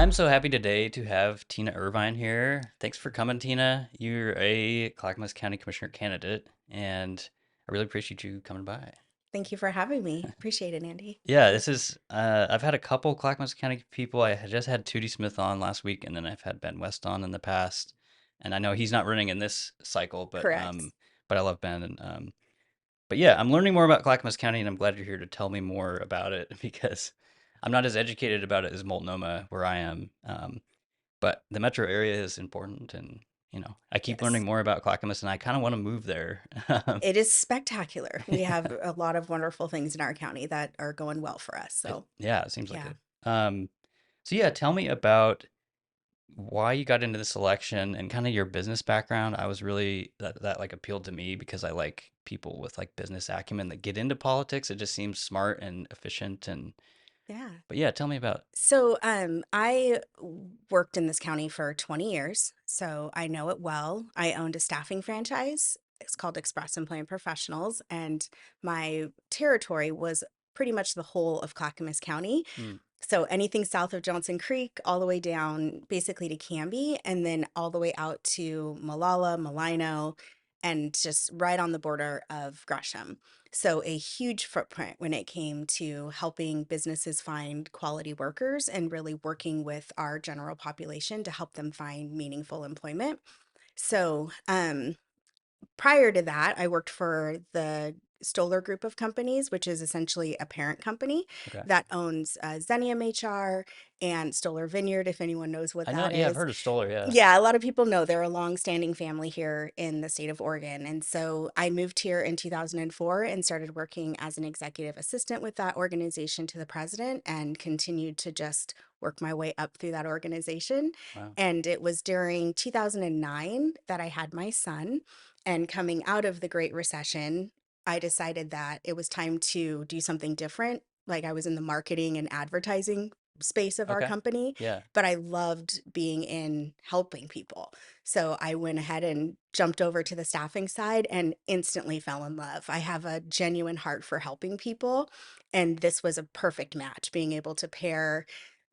I'm so happy today to have Tina Irvine here. Thanks for coming, Tina. You're a Clackamas County Commissioner candidate, and I really appreciate you coming by. Thank you for having me. Appreciate it, Andy. Yeah, I've had a couple Clackamas County people. I had just had Tootie Smith on last week, and then I've had Ben West on in the past. And I know he's not running in this cycle, Correct. but I love Ben. But yeah, I'm learning more about Clackamas County, and I'm glad you're here to tell me more about it because I'm not as educated about it as Multnomah, where I am. But the metro area is important, and I keep learning Yes. more about Clackamas, and I kind of want to move there. It is spectacular. We Yeah, have a lot of wonderful things in our county that are going well for us. So, yeah, it seems like yeah. it. So yeah, tell me about why you got into this election and kind of your business background. I was really that like appealed to me because I like people with like business acumen that get into politics. It just seems smart and efficient and Yeah. but yeah, tell me about. I worked in this county for 20 years, so I know it well. I owned a staffing franchise. It's called Express Employment Professionals, and my territory was pretty much the whole of Clackamas County. Mm, So anything south of Johnson Creek, all the way down basically to Canby, and then all the way out to Malala, Malino, and just right on the border of Gresham. So a huge footprint when it came to helping businesses find quality workers and really working with our general population to help them find meaningful employment. So, prior to that, I worked for the Stoller Group of companies, which is essentially a parent company okay. that owns Zenium HR and Stoller Vineyard, if anyone knows what I know. that Yeah, I've is. heard of Stoller. Yeah. Yeah, a lot of people know they're a long-standing family here in the state of Oregon. And so I moved here in 2004 and started working as an executive assistant with that organization to the president and continued to just work my way up through that organization. Wow. And it was during 2009 that I had my son. And coming out of the Great Recession, I decided that it was time to do something different. Like I was in the marketing and advertising space of our Okay. company, Yeah. but I loved being in helping people. So I went ahead and jumped over to the staffing side and instantly fell in love. I have a genuine heart for helping people. And this was a perfect match, being able to pair,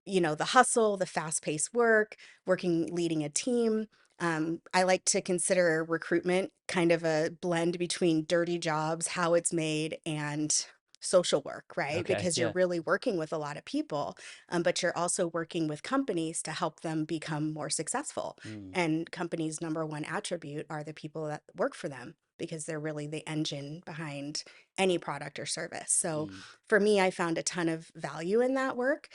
the hustle, the fast paced work, leading a team. I like to consider recruitment kind of a blend between dirty jobs, how it's made, and social work, right? Okay. Because you're Yeah. really working with a lot of people, but you're also working with companies to help them become more successful. Mm, And companies' number one attribute are the people that work for them because they're really the engine behind any product or service. So mm, for me, I found a ton of value in that work.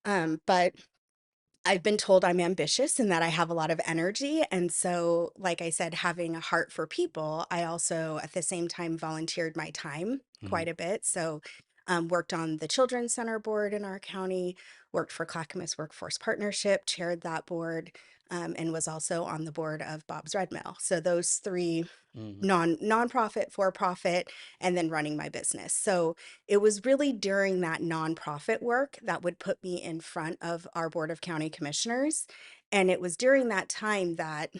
But I've been told I'm ambitious and that I have a lot of energy. And so, like I said, having a heart for people, I also at the same time volunteered my time mhm. quite a bit. So, worked on the Children's Center board in our county, worked for Clackamas Workforce Partnership, chaired that board, and was also on the board of Bob's Red Mill. So, those three Mhm. nonprofit, for profit, and then running my business. So it was really during that nonprofit work that would put me in front of our board of county commissioners. And it was during that time that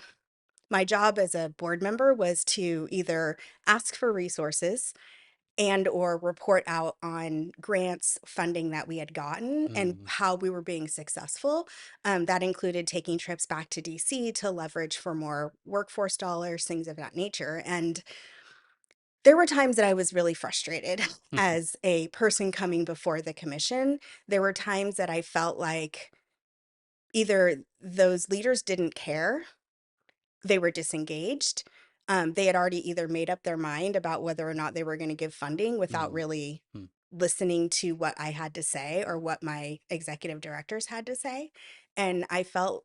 my job as a board member was to either ask for resources and or report out on grants funding that we had gotten and Mhm. how we were being successful. That included taking trips back to DC to leverage for more workforce dollars, things of that nature. And there were times that I was really frustrated as a person coming before the commission. There were times that I felt like either those leaders didn't care, they were disengaged. They had already either made up their mind about whether or not they were going to give funding without Mm, really mm, listening to what I had to say or what my executive directors had to say. And I felt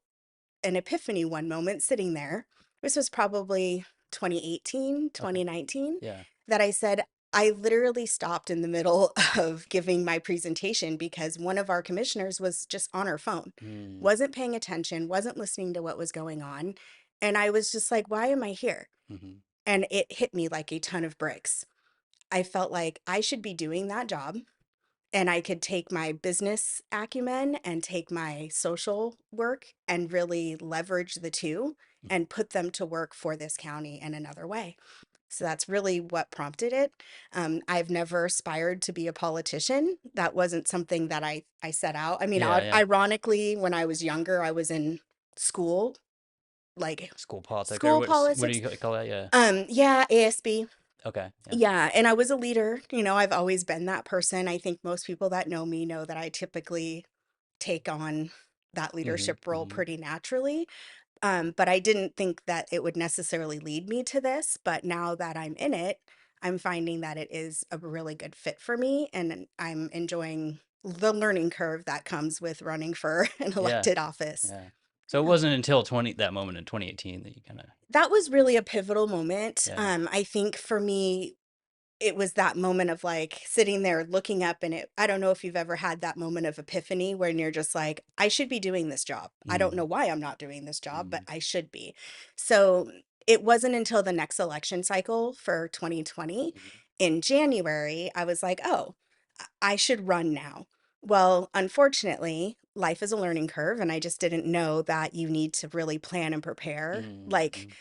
an epiphany one moment sitting there. This was probably 2018, okay. 2019, Yeah. that I said, I literally stopped in the middle of giving my presentation because one of our commissioners was just on her phone, Mm, wasn't paying attention, wasn't listening to what was going on. And I was just like, why am I here? mhm, And it hit me like a ton of bricks. I felt like I should be doing that job and I could take my business acumen and take my social work and really leverage the two mhm. and put them to work for this county in another way. So that's really what prompted it. I've never aspired to be a politician. That wasn't something that I set out. I mean, Yeah, yeah. ironically, when I was younger, I was in school, like School politic or school what do politics. you call that? Yeah. Yeah, ASB. Okay. Yeah. Yeah, and I was a leader. I've always been that person. I think most people that know me know that I typically take on that Mhm. leadership role Mhm. pretty naturally. But I didn't think that it would necessarily lead me to this. But now that I'm in it, I'm finding that it is a really good fit for me. And I'm enjoying the learning curve that comes with running for an Yeah. elected office. Yeah. So it Yeah. wasn't until that moment in 2018 that you kind of That was really a pivotal moment. yeah. I think for me, it was that moment of like sitting there looking up and I don't know if you've ever had that moment of epiphany when you're just like, I should be doing this job. I don't know Mhm. why I'm not doing this job, but Mhm. I should be. So it wasn't until the next election cycle for 2020 Mhm. in January, I was like, oh, I should run now. Well, unfortunately, life is a learning curve, and I just didn't know that you need to really plan and prepare like Mhm.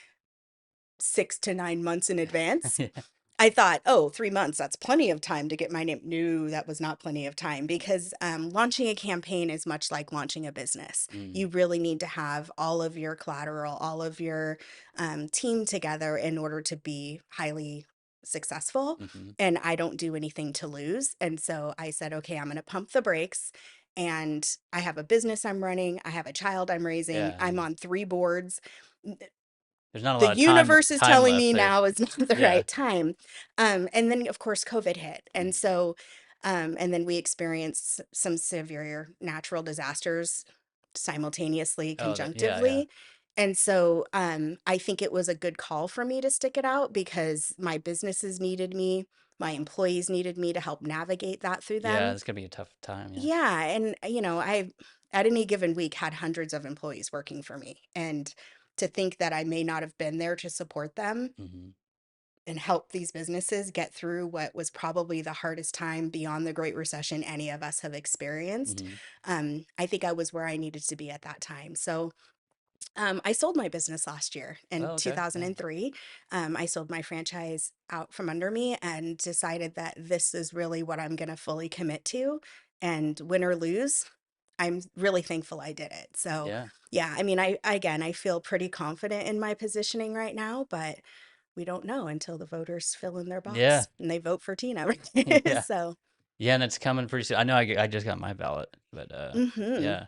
6 to 9 months in advance. Yeah. I thought, oh, 3 months, that's plenty of time to get my name. No, that was not plenty of time because launching a campaign is much like launching a business. Mm. You really need to have all of your collateral, all of your team together in order to be highly successful. Mhm. And I don't do anything to lose. And so I said, okay, I'm going to pump the brakes. And I have a business I'm running, I have a child I'm raising, Yeah, I'm yeah. on 3 boards. There's not a The lot of time universe is time telling left me there. now is not the Yeah. right time. And then, of course, COVID hit. And Mhm. so, and then we experienced some severe natural disasters simultaneously, Oh, yeah, yeah. conjunctively. And so I think it was a good call for me to stick it out because my businesses needed me, my employees needed me to help navigate that through Yeah, them. it's gonna be a tough time, yeah. Yeah. And, I, at any given week, had hundreds of employees working for me. And to think that I may not have been there to support them Mhm. and help these businesses get through what was probably the hardest time beyond the Great Recession any of us have experienced. Mhm. I think I was where I needed to be at that time. So I sold my business last year in Oh, okay. Yeah. 2003. I sold my franchise out from under me and decided that this is really what I'm going to fully commit to. And win or lose, I'm really thankful I did it. So, Yeah. yeah, I mean, again, I feel pretty confident in my positioning right now, but we don't know until the voters fill in their Yeah. box and they vote for Tina. Yeah. So, Yeah, and it's coming pretty soon. I know I just got my ballot, but hmm yeah.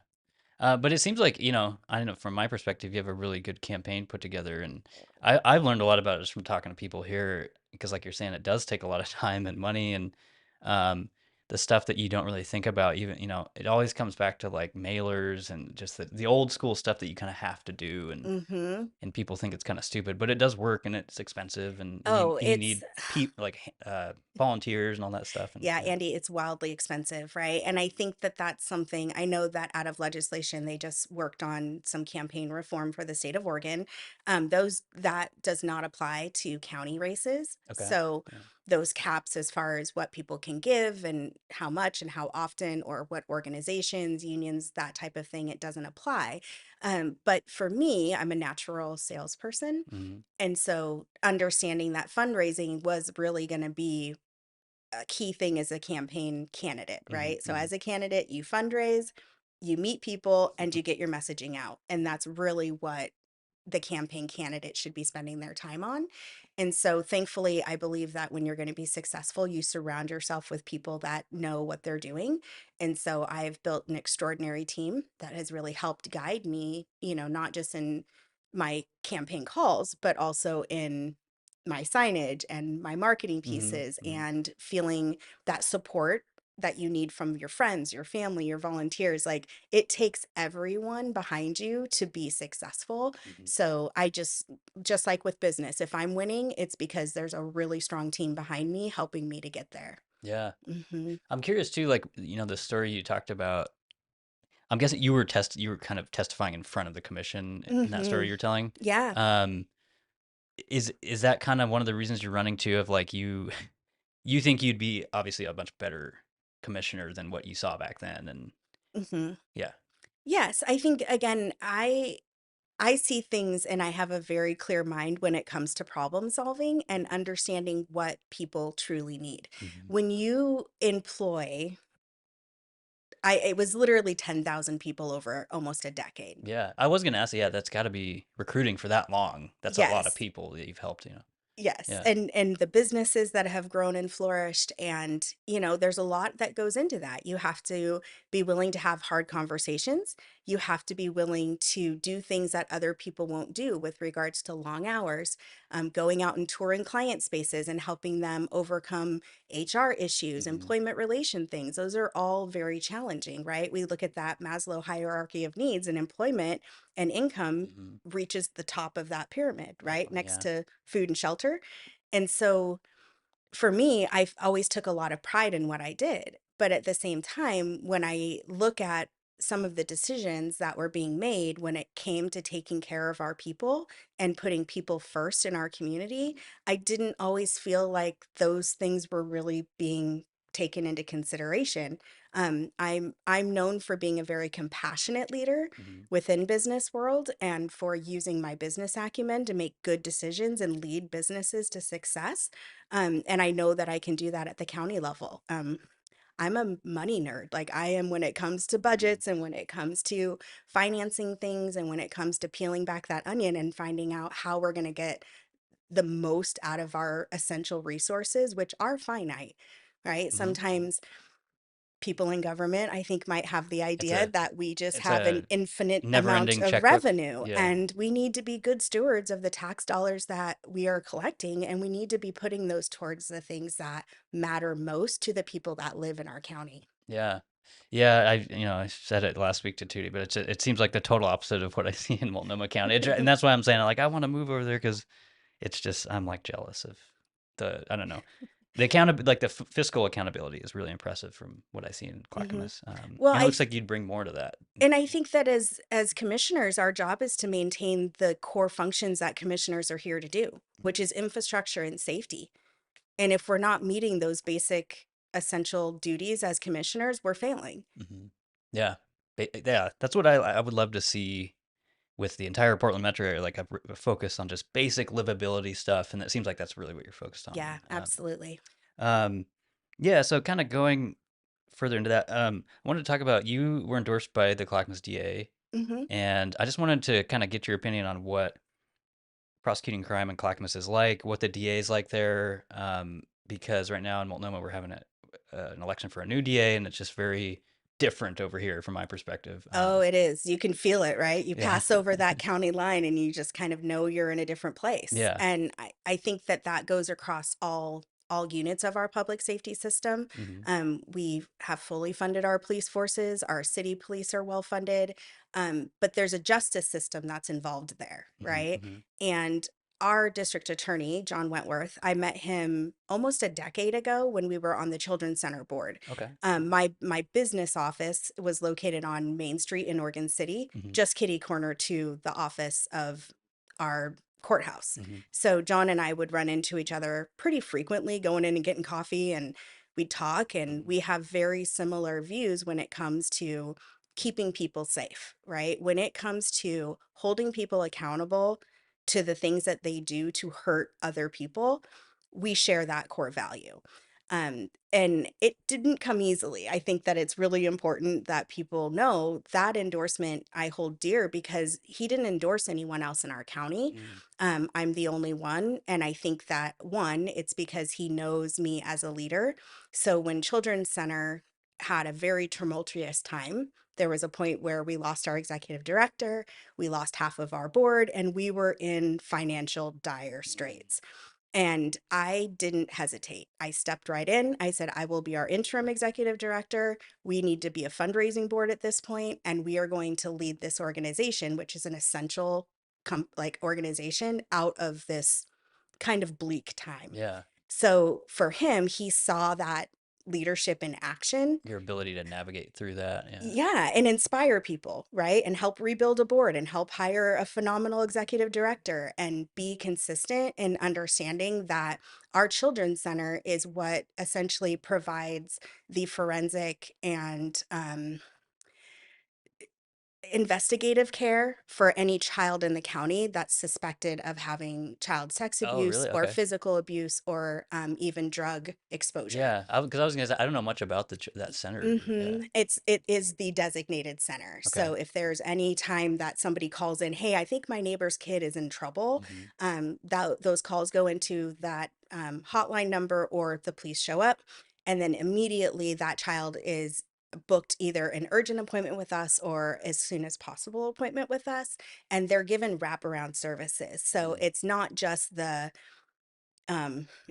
But it seems like, I don't know, from my perspective, you have a really good campaign put together. And I've learned a lot about it just from talking to people here, because like you're saying, it does take a lot of time and money and um, the stuff that you don't really think about. Even, it always comes back to like mailers and just the old school stuff that you kind of have to do. hmm And people think it's kind of stupid, but it does work and it's expensive Oh, and you it's need volunteers and all that stuff. And yeah, yeah. Andy, it's wildly expensive, right? And I think that that's something I know that out of legislation, they just worked on some campaign reform for the state of Oregon. Those that does not apply to county races. Okay. So Yeah. those caps as far as what people can give and how much and how often or what organizations, unions, that type of thing, it doesn't apply. But for me, I'm a natural salesperson. Hmm. And so understanding that fundraising was really going to be a key thing as a campaign candidate, Hmm. right? So Hmm. as a candidate, you fundraise, you meet people, and you get your messaging out. And that's really what the campaign candidate should be spending their time on. And so thankfully, I believe that when you're going to be successful, you surround yourself with people that know what they're doing. And so I've built an extraordinary team that has really helped guide me, not just in my campaign calls, but also in my signage and my marketing Hmm. pieces Hmm. and feeling that support that you need from your friends, your family, your volunteers. Like it takes everyone behind you to be successful. Hmm. So I just like with business, if I'm winning, it's because there's a really strong team behind me helping me to get there. Yeah. Mhm. I'm curious too, like, the story you talked about. I'm guessing you were kind of testifying in front of the commission in that story Mhm. you're telling. Yeah. Um, is that kind of one of the reasons you're running too, of like you think you'd be obviously a much better commissioner than what you saw back then, and Mhm. yeah. Yes, I think again, I see things and I have a very clear mind when it comes to problem solving and understanding what people truly need. Mhm. When you employ, it was literally 10,000 people over almost a decade. Yeah, I was gonna ask, yeah, that's gotta be recruiting for that long. That's a lot of Yes. people that you've helped, you know? Yes, Yeah. and the businesses that have grown and flourished, and, there's a lot that goes into that. You have to be willing to have hard conversations. You have to be willing to do things that other people won't do with regards to long hours, going out and touring client spaces and helping them overcome HR issues, Mhm. employment relation things. Those are all very challenging, right? We look at that Maslow hierarchy of needs, and employment and income Mhm. reaches the top of that pyramid, right? Definitely, Next yeah. to food and shelter. And so for me, I've always took a lot of pride in what I did. But at the same time, when I look at some of the decisions that were being made when it came to taking care of our people and putting people first in our community, I didn't always feel like those things were really being taken into consideration. I'm known for being a very compassionate leader Mhm. within business world and for using my business acumen to make good decisions and lead businesses to success. And I know that I can do that at the county level. I'm a money nerd. Like I am when it comes to Mhm. budgets and when it comes to financing things and when it comes to peeling back that onion and finding out how we're going to get the most out of our essential resources, which are finite, right? Mhm. Sometimes people in government, I think, might have the It's idea a that we just it's have an a infinite amount never-ending of checkbook. revenue, Yeah. and we need to be good stewards of the tax dollars that we are collecting, and we need to be putting those towards the things that matter most to the people that live in our county. Yeah. Yeah, I said it last week to Tootie, but it seems like the total opposite of what I see in Multnomah County. And that's why I'm saying, like, I wanna move over there because it's just I'm, like, jealous of I don't know. The like, the fiscal accountability is really impressive from what I see in Hmm. Clackamas, Well, and it looks like you'd bring more to that. and I think that as commissioners, our job is to maintain the core functions that commissioners are here to do, which is infrastructure and safety. And if we're not meeting those basic essential duties as commissioners, we're failing. Mhm. Yeah. Yeah, that's what I would love to see with the entire Portland metro area, like a focus on just basic livability stuff, and it seems like that's really what you're focused on. Yeah, absolutely. Um, yeah, so kind of going further into that, I wanted to talk about you were endorsed by the Clackamas DA, Hmm. and I just wanted to kind of get your opinion on what prosecuting crime in Clackamas is like, what the DA is like there, because right now in Multnomah we're having an election for a new DA, and it's just very different over here from my perspective. Oh, it is. You can feel it, right? You Yeah, pass over that county line and you just kind of know you're in a different place. yeah, And I think that that goes across all units of our public safety system. hmm We have fully funded our police forces. Our city police are well funded. But there's a justice system that's involved there, hmm right? hmm And our district attorney, John Wentworth, I met him almost a decade ago when we were on the Children's Center board. okay, My business office was located on Main Street in Oregon City, hmm just kitty corner to the office of our courthouse. hmm So John and I would run into each other pretty frequently, going in and getting coffee, and we'd talk. And hmm we have very similar views when it comes to keeping people safe, right? When it comes to holding people accountable to the things that they do to hurt other people, we share that core value. And it didn't come easily. I think that it's really important that people know that endorsement I hold dear because he didn't endorse anyone else in our county. hmm I'm the only one. And I think that one, it's because he knows me as a leader. So when Children's Center had a very tumultuous time, there was a point where we lost our executive director, we lost half of our board, and we were in financial dire straits. And I didn't hesitate. I stepped right in. I said, I will be our interim executive director. We need to be a fundraising board at this point, and we are going to lead this organization, which is an essential like organization out of this kind of bleak time. Yeah, So for him, he saw that leadership in action. your ability to navigate through that. Yeah. Yeah, and inspire people, right? And help rebuild a board and help hire a phenomenal executive director and be consistent in understanding that our children's center is what essentially provides the forensic and investigative care for any child in the county that's suspected of having child sex Oh, abuse really? or Okay. physical abuse or even drug exposure. Yeah, because I was gonna say I don't know much about that center. Yeah. It is the designated center. Okay. So if there's any time that somebody calls in, hey, I think my neighbor's kid is in trouble, Mhm. those calls go into that hotline number, or the police show up, and then immediately that child is booked either an urgent appointment with us or as soon as possible appointment with us, and they're given wraparound services. So Mm. it's not just the It's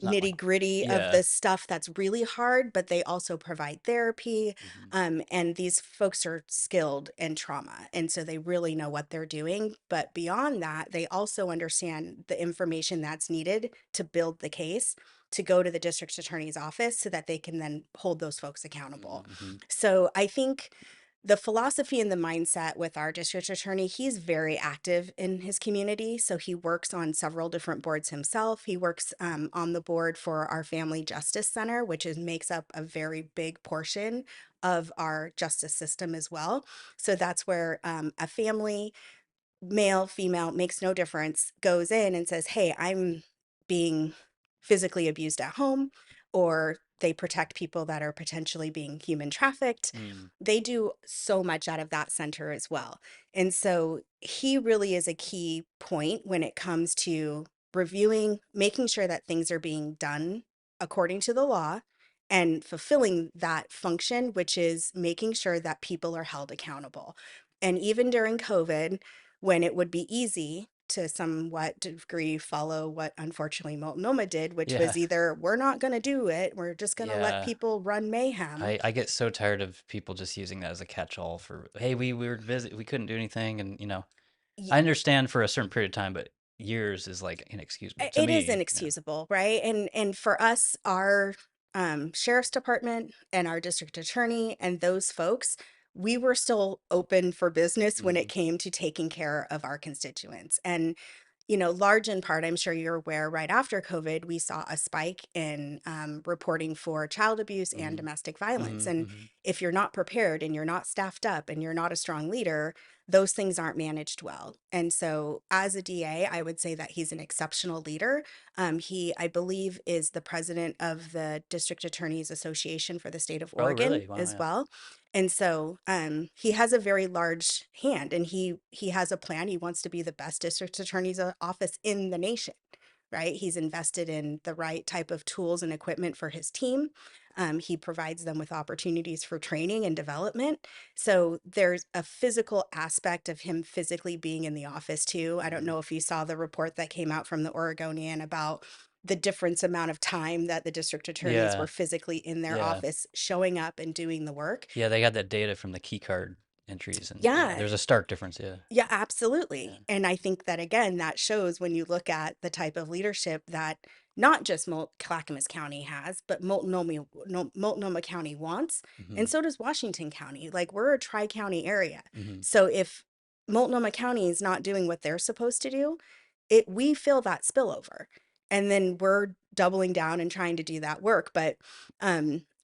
not like nitty gritty of yeah. the stuff that's really hard, but they also provide therapy. Mhm. And these folks are skilled in trauma. And so they really know what they're doing. But beyond that, they also understand the information that's needed to build the case to go to the district attorney's office so that they can then hold those folks accountable. Mhm. So I think the philosophy and the mindset with our district attorney, he's very active in his community. So he works on several different boards himself. He works on the board for our Family Justice Center, which makes up a very big portion of our justice system as well. So that's where a family, male, female, makes no difference, goes in and says, hey, I'm being physically abused at home, or they protect people that are potentially being human trafficked. Mm. They do so much out of that center as well. And so he really is a key point when it comes to reviewing, making sure that things are being done according to the law and fulfilling that function, which is making sure that people are held accountable. And even during COVID, when it would be easy to somewhat degree follow what unfortunately Multnomah did, which Yeah. was either we're not going to do it, we're just going to let Yeah. people run mayhem. I get so tired of people just using that as a catch-all for, hey, we were busy, we couldn't do anything, and Y- I understand for a certain period of time, but years is like inexcusable to It is me. inexcusable, right? And for us, our sheriff's department and our district attorney and those folks, we were still open for business when it Mhm. came to taking care of our constituents. And large in part, I'm sure you're aware, right after COVID, we saw a spike in reporting for child abuse and Mhm. domestic violence. Mhm. And Mhm. if you're not prepared and you're not staffed up and you're not a strong leader, those things aren't managed well. And so, as a DA, I would say that he's an exceptional leader. He, I believe, is the president of the District Attorneys Association for the state of Oh, Oregon really? Wow, as yeah. well. And so he has a very large hand, and he has a plan. He wants to be the best district attorney's office in the nation, right? He's invested in the right type of tools and equipment for his team. He provides them with opportunities for training and development. So there's a physical aspect of him physically being in the office too. I don't Mhm. know if you saw the report that came out from the Oregonian about the difference amount of time that the district attorneys were Yeah. physically in their Yeah. office showing up and doing the work. Yeah, they got that data from the key card entries, and yeah, Yeah, there's a stark difference, yeah. yeah, Yeah. absolutely. And I think that again, that shows when you look at the type of leadership that not just Clackamas County has, but Multnomah County wants, and Mhm. so does Washington County. Like, we're a tri-county area. Mhm. So if Multnomah County is not doing what they're supposed to do, we feel that spillover. And then we're doubling down and trying to do that work. But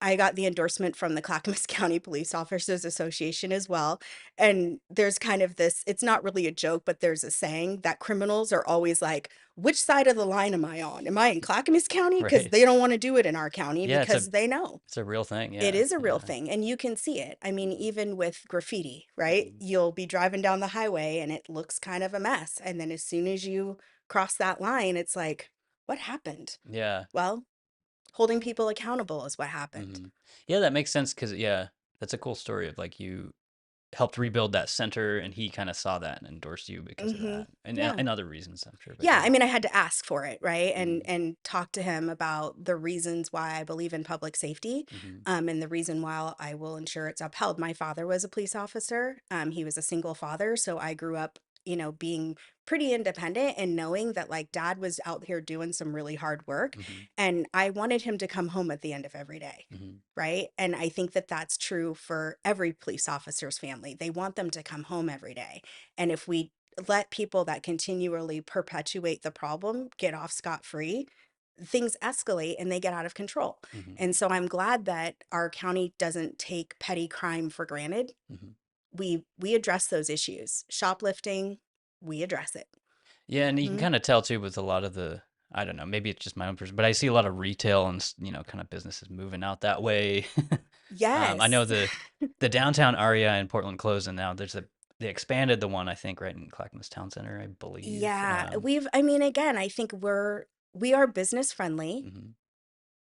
I got the endorsement from the Clackamas County Police Officers Association as well. And there's kind of this, it's not really a joke, but there's a saying that criminals are always like, which side of the line am I on? Am I in Clackamas County? Because Right. they don't want to do it in our county Yeah, because they know it's a real thing, it yeah, is a real yeah. thing. And you can see it. I mean, Mhm. even with graffiti, right? Mhm. You'll be driving down the highway and it looks kind of a mess. And then as soon as you cross that line, it's like, what happened? Yeah. Well, holding people accountable is what happened. Mhm. Yeah, that makes sense because yeah, that's a cool story of, like, you helped rebuild that center, and he kinda saw that and endorsed you because of Hmm. that, and Yeah. other reasons, I'm sure, but Yeah, yeah. I mean, I had to ask for it, right? And Mhm. talk to him about the reasons why I believe in public safety, Mhm. and the reason why I will ensure it's upheld. My father was a police officer. He was a single father, so I grew up, being pretty independent and knowing that like dad was out here doing some really hard work, Mhm. and I wanted him to come home at the end of every day. Mhm. Right. And I think that that's true for every police officer's family. They want them to come home every day. And if we let people that continually perpetuate the problem get off scot-free, things escalate and they get out of control. Mhm. And so I'm glad that our county doesn't take petty crime for granted. Mhm. we address those issues. Shoplifting, we address it. Yeah, and you can Hmm. kind of tell too with a lot of the, I don't know, maybe it's just my own person, but I see a lot of retail and kind of businesses moving out that way. I know Yes. the downtown area in Portland closed, and now they expanded the one I think right in Clackamas Town Center, I believe. Yeah, I mean, again, I think we are business friendly. Mhm,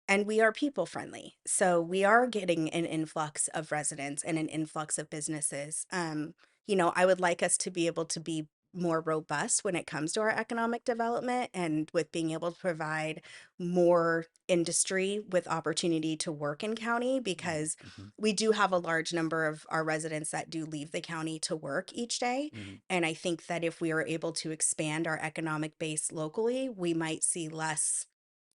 And we are people friendly. So we are getting an influx of residents and an influx of businesses. I would like us to be able to be more robust when it comes to our economic development and with being able to provide more industry with opportunity to work in county mhm, because mhm, we do have a large number of our residents that do leave the county to work each day. mhm, And I think that if we are able to expand our economic base locally, we might see less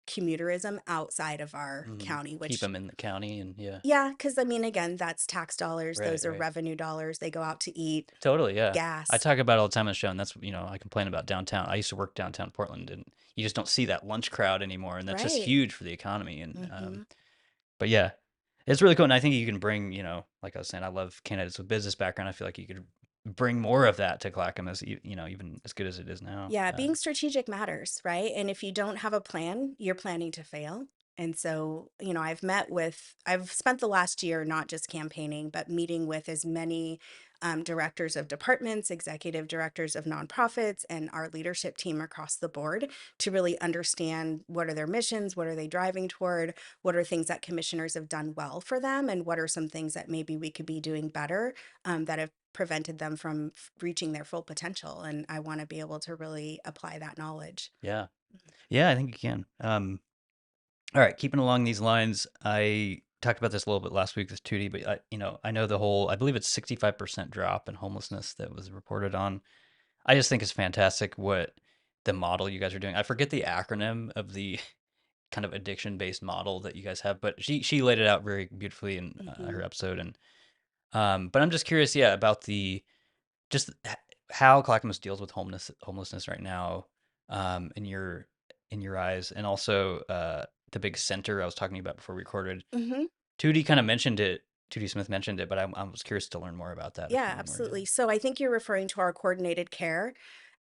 commuterism outside of our mhm. county, Keep which, them in the county, and yeah, yeah, because I mean, again, that's tax dollars, right, those are right. revenue dollars. They go out to eat, Totally, yeah. I gas. talk about it all the time on the show, and that's, I complain about downtown. I used to work downtown Portland, and you just don't see that lunch crowd anymore, and that's just Right. huge for the economy. And Hmm. but yeah, it's really cool, and I think you can bring, like I was saying, I love candidates with business background. I feel like you could bring more of that to Clackamas, even as good as it is now. Yeah, being strategic matters, right? And if you don't have a plan, you're planning to fail. And so, I've spent the last year not just campaigning, but meeting with as many directors of departments, executive directors of nonprofits, and our leadership team across the board to really understand what are their missions, what are they driving toward, what are things that commissioners have done well for them, and what are some things that maybe we could be doing better that have prevented them from reaching their full potential. And I want to be able to really apply that knowledge. Yeah, yeah, I think you can. All right, keeping along these lines, I talked about this a little bit last week with Tootie, but I know the whole, I believe it's 65% drop in homelessness that was reported on. I just think it's fantastic what the model you guys are doing. I forget the acronym of the kind of addiction based model that you guys have, but she laid it out very beautifully in Hmm. her episode. And but I'm just curious, yeah, about the just how Clackamas deals with homelessness right now, in your eyes, and also the big center I was talking about before we recorded. Hmm. Tootie kind of mentioned it. Tootie Smith mentioned it, but I was curious to learn more about that if Yeah, you know more. Yeah. absolutely. So I think you're referring to our coordinated care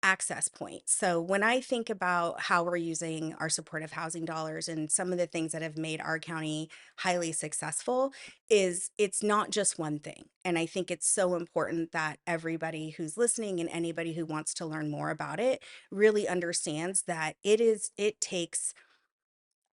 access point. So when I think about how we're using our supportive housing dollars and some of the things that have made our county highly successful is it's not just one thing. And I think it's so important that everybody who's listening and anybody who wants to learn more about it really understands that it takes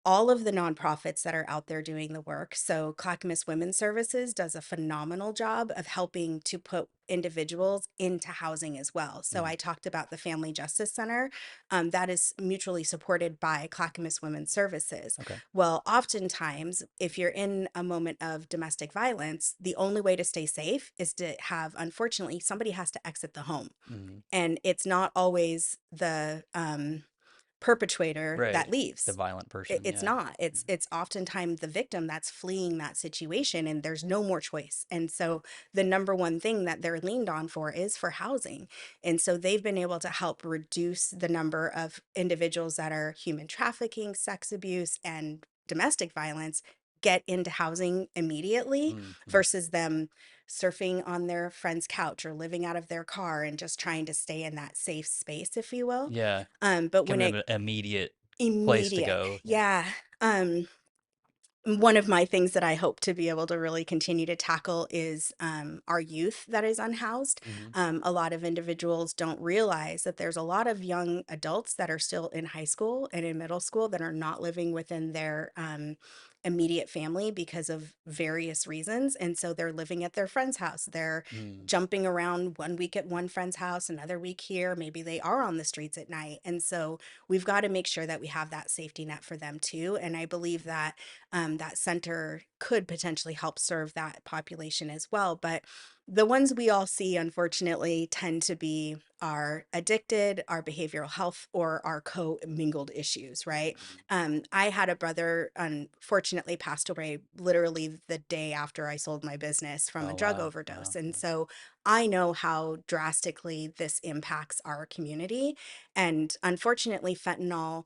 all of the nonprofits that are out there doing the work. So, Clackamas Women's Services does a phenomenal job of helping to put individuals into housing as well. So, Mm, I talked about the Family Justice Center that is mutually supported by Clackamas Women's Services. okay. Well, oftentimes, if you're in a moment of domestic violence, the only way to stay safe is to have, unfortunately, somebody has to exit the home. Mm, And it's not always the perpetrator that right. The leaves. violent It person. it's Yeah. not. It's oftentimes the victim that's fleeing that situation, and there's no more choice. And so the number one thing that they're leaned on for is for housing. And so they've been able to help reduce the number of individuals that are human trafficking, sex abuse, and domestic violence get into housing immediately Mm-hmm. versus them surfing on their friend's couch or living out of their car and just trying to stay in that safe space, if you will. Yeah. But Kind when of it an immediate place to Immediate. go. Yeah. Yeah. Um, One of my things that I hope to be able to really continue to tackle is our youth that is unhoused. Mm-hmm. A lot of individuals don't realize that there's a lot of young adults that are still in high school and in middle school that are not living within their immediate family because of various reasons. And so they're living at their friend's house. They're Mm, jumping around one week at one friend's house, another week here. Maybe they are on the streets at night. And so we've got to make sure that we have that safety net for them too. And I believe that that center could potentially help serve that population as well. But the ones we all see, unfortunately, tend to be our addicted, our behavioral health, or our co-mingled issues, right? mm. I had a brother, unfortunately, passed away literally the day after I sold my business from a Oh drug wow. overdose. Wow. And Yeah. so I know how drastically this impacts our community. And unfortunately, fentanyl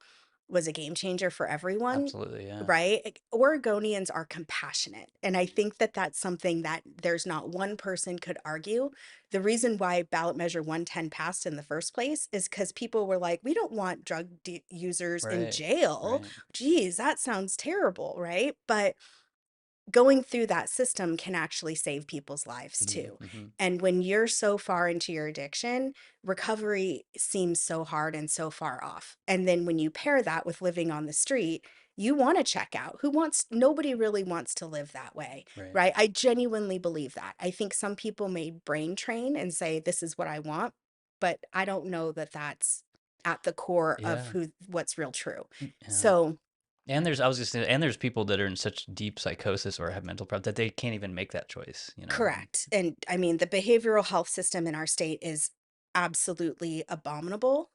was a game changer for everyone, Absolutely, yeah. right? Oregonians are compassionate. And I think that that's something that there's not one person could argue. The reason why ballot measure 110 passed in the first place is because people were like, we don't want users in Right, jail. right. Geez, that sounds terrible, right? But going through that system can actually save people's lives Mhm, too. mhm. And when you're so far into your addiction, recovery seems so hard and so far off. And then when you pair that with living on the street, you want to check out. Nobody really wants to live that way, Right. right? I genuinely believe that. I think some people may brain train and say, this is what I want, but I don't know that that's at the core of Yeah. what's real true. Yeah. So, And there's I was just saying, and there's people that are in such deep psychosis or have mental problems that they can't even make that choice, you know? correct. And I mean, the behavioral health system in our state is absolutely abominable.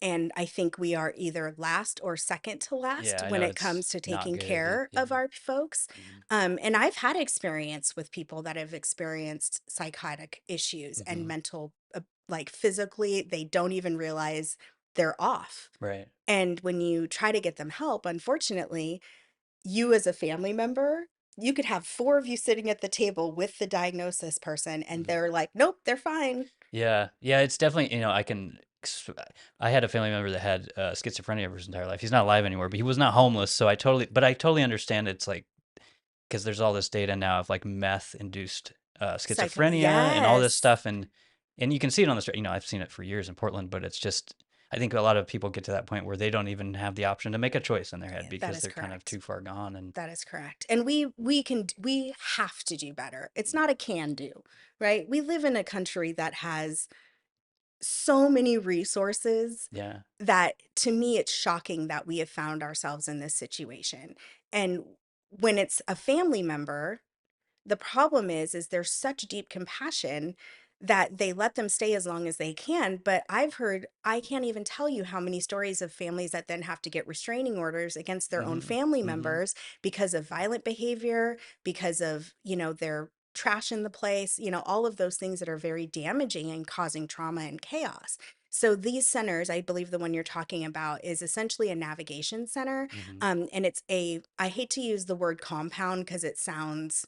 And I think we are either last or second to last Yeah, I when know it it's comes to not taking good. care of Yeah. our folks. Mhm. And I've had experience with people that have experienced psychotic issues and Mhm. mental, like physically, they don't even realize they're off. Right. And when you try to get them help, unfortunately, you as a family member, you could have four of you sitting at the table with the diagnosis person, and Mhm. they're like, nope, they're fine. Yeah. Yeah, it's definitely, I had a family member that had schizophrenia for his entire life. He's not alive anymore, but he was not homeless, so I totally understand it's like because there's all this data now of like meth induced schizophrenia and all this Yes, stuff and you can see it on the street. I've seen it for years in Portland, but it's just I think a lot of people get to that point where they don't even have the option to make a choice in their head that because is they're kind of correct. too far gone and That is correct. And we have to do better. It's not a can do, right? We live in a country that has so many resources yeah. that to me it's shocking that we have found ourselves in this situation. And when it's a family member, the problem is there's such deep compassion that they let them stay as long as they can. But I can't even tell you how many stories of families that then have to get restraining orders against their own Mhm. family Mhm. members because of violent behavior, because of, their trash in the place, all of those things that are very damaging and causing trauma and chaos. So these centers, I believe the one you're talking about is essentially a navigation center. Mhm. And I hate to use the word compound because it sounds,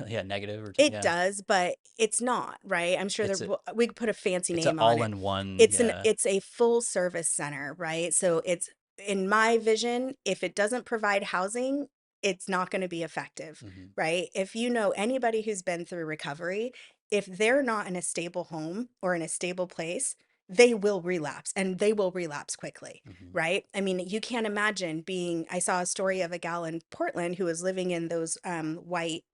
Yeah, negative or it yeah. does, but it's not, right? I'm sure It's a we could put a fancy it's a name on all it. in one, yeah. It's a full service center, right? So it's in my vision, if it doesn't provide housing, it's not going to be effective, Mhm. right? If you know anybody who's been through recovery, if they're not in a stable home or in a stable place, they will relapse and they will relapse quickly, Mhm. right? I mean, you can't imagine I saw a story of a gal in Portland who was living in those white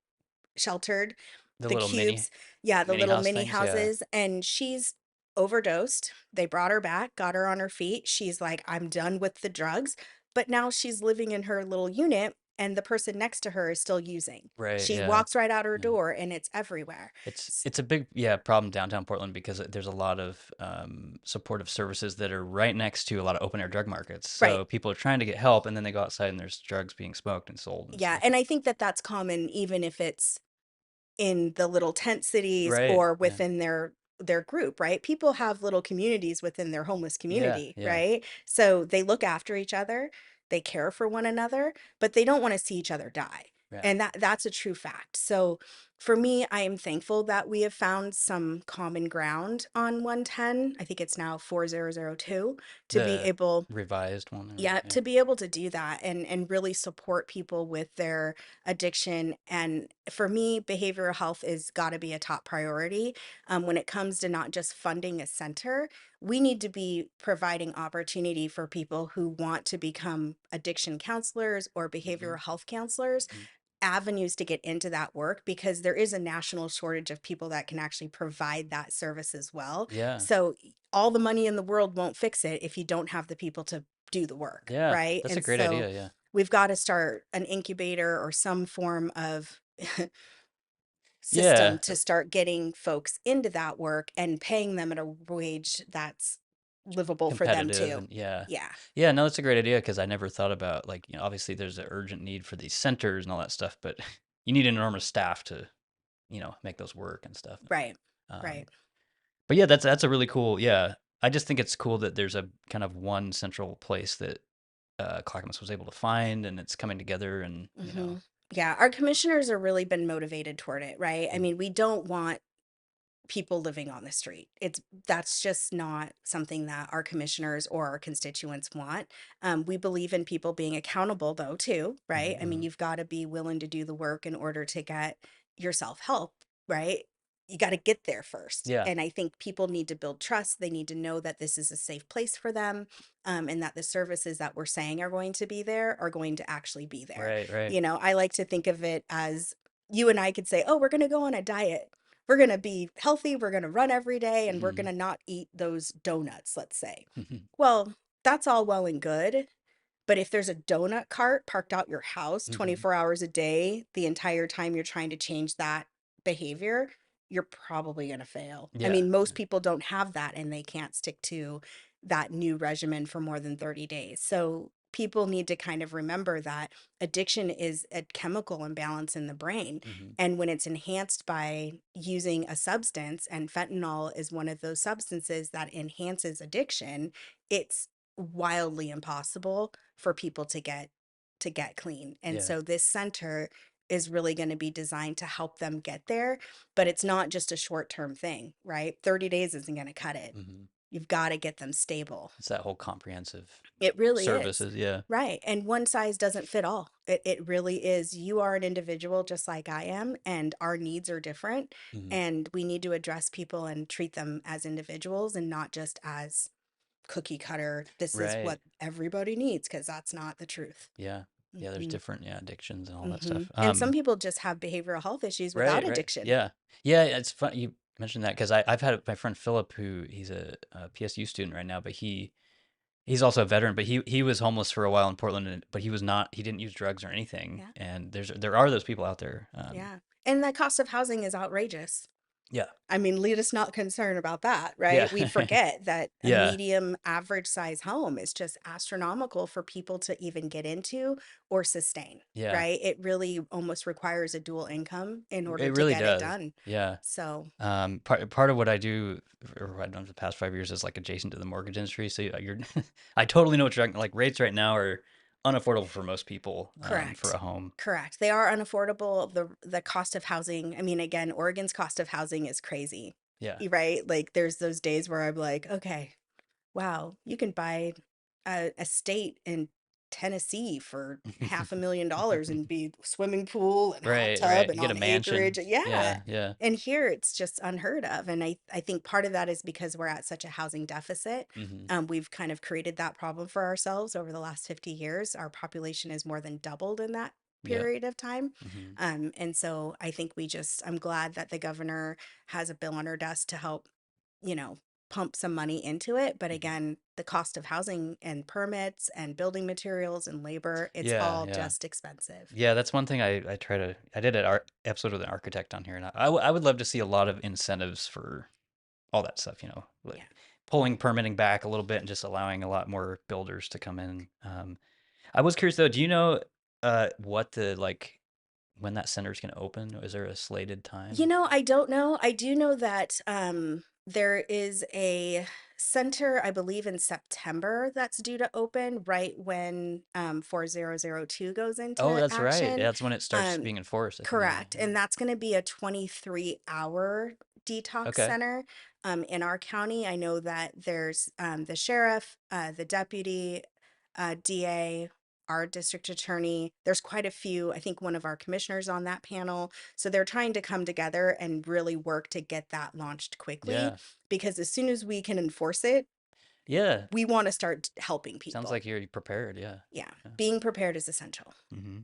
sheltered, The the little cubes, yeah, the mini little house mini things, yeah. houses, and she's overdosed. They brought her back, got her on her feet. She's like, I'm done with the drugs. But now she's living in her little unit, and the person next to her is still using. Right, She yeah. walks right out her Yeah. door, and it's everywhere. It's S- it's a big, yeah, problem downtown Portland because there's a lot of supportive services that are right next to a lot of open air drug markets. Right. So people are trying to get help, and then they go outside and there's drugs being smoked and sold and Yeah. stuff. And I think that that's common, even if it's in the little tent cities Right. or Yeah. within their group, right? People have little communities within their homeless Yeah. community, Yeah. right? So they look after each other, they care for one another, but they don't want to see each other die. Yeah. And that's a true fact. So for me, I am thankful that we have found some common ground on 110. I think it's now 4002 to be The able, revised one or yeah, yeah. to be able to do that and really support people with their addiction. And for me, behavioral health is got to be a top priority. When it comes to not just funding a center, we need to be providing opportunity for people who want to become addiction counselors or behavioral Mhm. health counselors, Mhm. avenues to get into that work, because there is a national shortage of people that can actually provide that service as well. Yeah. So all the money in the world won't fix it if you don't have the people to do the work, Yeah. right? That's a And great so idea, yeah. we've got to start an incubator or some form of system Yeah. to start getting folks into that work and paying them at a wage that's livable for them Competitive too. and yeah. Yeah, Yeah, no, that's a great idea because I never thought about like, obviously there's an urgent need for these centers and all that stuff, but you need an enormous staff to, make those work and stuff. right, Um, right. but yeah, that's a really cool, yeah. I just think it's cool that there's a kind of one central place that Clackamas was able to find, and it's coming together, and Hmm. Yeah, our commissioners are really been motivated toward it, right? I mm, mean, we don't want people living on the street. That's just not something that our commissioners or our constituents want. We believe in people being accountable, though, too, right? I mean, mhm. you've got to be willing to do the work in order to get yourself help, right? You got to get there first. Yeah, And I think people need to build trust. They need to know that this is a safe place for them, and that the services that we're saying are going to be there are going to actually be there. right, right. I like to think of it as you and I could say, oh, we're going to go on a diet, we're going to be healthy, we're going to run every day, and we're going Mhm, to not eat those donuts, let's say. mhm, Well, that's all well and good. But if there's a donut cart parked out your house mhm. 24 hours a day, the entire time you're trying to change that behavior, you're probably going to fail. I Yeah, mean, most people don't have that and they can't stick to that new regimen for more than 30 days. So people need to kind of remember that addiction is a chemical imbalance in the brain. mhm. And when it's enhanced by using a substance, and fentanyl is one of those substances that enhances addiction, it's wildly impossible for people to get clean. And Yeah, so this center is really going to be designed to help them get there, but it's not just a short-term thing, right? 30 days isn't going to cut it. mhm. You've got to get them stable. It's that whole comprehensive It really is. services, yeah. Right. And one size doesn't fit all. It really is. You are an individual just like I am, and our needs are different. Mhm. And we need to address people and treat them as individuals and not just as cookie cutter. This is Right. what everybody needs, because that's not the truth. Yeah. Yeah, there's Hmm. different, yeah, addictions and all that Hmm. stuff. And some people just have behavioral health issues without Right, right. addiction. Yeah. Yeah, it's fun you mentioned that because I've had my friend Philip who he's a PSU student right now, but he's also a veteran, but he was homeless for a while in Portland, but he didn't use drugs or anything. Yeah. And there are those people out there. Yeah. And the cost of housing is outrageous. Yeah. I mean, lead us not concerned about that, right? Yeah. We forget that a Yeah. medium average size home is just astronomical for people to even get into or sustain, Yeah. right? It really almost requires a dual income in order It to really get it does. done. Yeah. So, Part of what I do, or what I've done for the past 5 years, is like adjacent to the mortgage industry. So you're, I totally know what you're talking. Like rates right now are unaffordable for most people for correct. a home. Correct. They are unaffordable. The cost of housing, I mean, again, Oregon's cost of housing is crazy. Yeah. Right? Like there's those days where I'm like, okay, wow, you can buy a state in Tennessee for $500,000 and be swimming pool and hot Right. tub Right. and You get a on acreage. mansion. Yeah. Yeah. Yeah. And here it's just unheard of. And I think part of that is because we're at such a housing deficit. Hmm. We've kind of created that problem for ourselves over the last 50 years. Our population has more than doubled in that Yeah. period of time. Hmm. And so I think I'm glad that the governor has a bill on her desk to help, you know, pump some money into it. But Hmm. again, the cost of housing and permits and building materials and labor, it's Yeah. all Yeah. just expensive. Yeah. That's one thing I did an episode with an architect on here, and I would love to see a lot of incentives for all that stuff, like Yeah. pulling permitting back a little bit and just allowing a lot more builders to come in. I was curious though, do you know what the like when that center is going to open? Is there a slated time? I don't know. I do know that there is a center, I believe, in September that's due to open right when 4002 goes Oh, into that's right. action. Yeah, that's when it starts Um, being enforced, I think. Yeah, Correct. yeah. And that's going to be a 23-hour detox Okay. center in our county. I know that there's the sheriff, the deputy, DA, our district attorney. There's quite a few. I think one of our commissioners on that panel. So they're trying to come together and really work to get that launched quickly, Yeah. because as soon as we can enforce it, Yeah. we want to start helping Sounds people. like you're prepared. Yeah. Yeah. Yeah. Being prepared is essential. Hmm.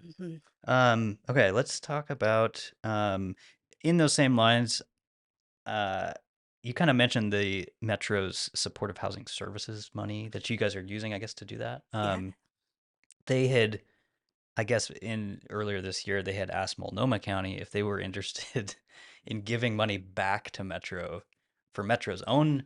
Hmm. Okay, let's talk about in those same lines. Uh, you kind of mentioned the Metro's supportive housing services money that you guys are using, I guess, to do that. Yeah. They had, I guess, in earlier this year, they had asked Multnomah County if they were interested in giving money back to Metro for Metro's own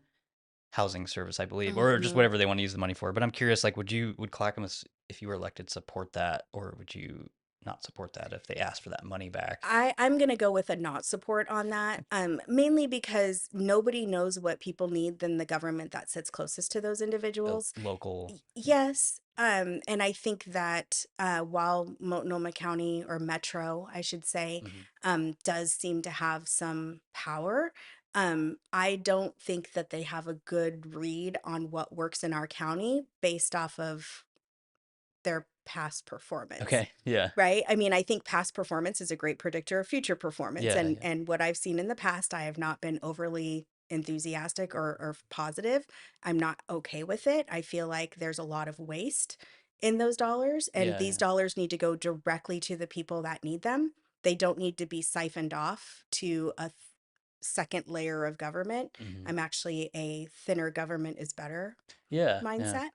housing service, I believe, or just Hmm. whatever they want to use the money for. But I'm curious, like, would Clackamas, if you were elected, support that, or would you not support that if they ask for that money back? I'm gonna go with a not support on that, mainly because nobody knows what people need than the government that sits closest to those The individuals. local. Yeah. Yes, and I think that while Multnomah County or Metro, I should say, Hmm. does seem to have some power, I don't think that they have a good read on what works in our county based off of their past performance. Okay. Yeah. Right? I mean, I think past performance is a great predictor of future performance. Yeah. And Yeah. and what I've seen in the past, I have not been overly enthusiastic or positive. I'm not okay with it. I feel like there's a lot of waste in those dollars, and Yeah. these Yeah. dollars need to go directly to the people that need them. They don't need to be siphoned off to a second layer of government. Hmm. I'm actually a thinner government is better Yeah. Yeah. mindset.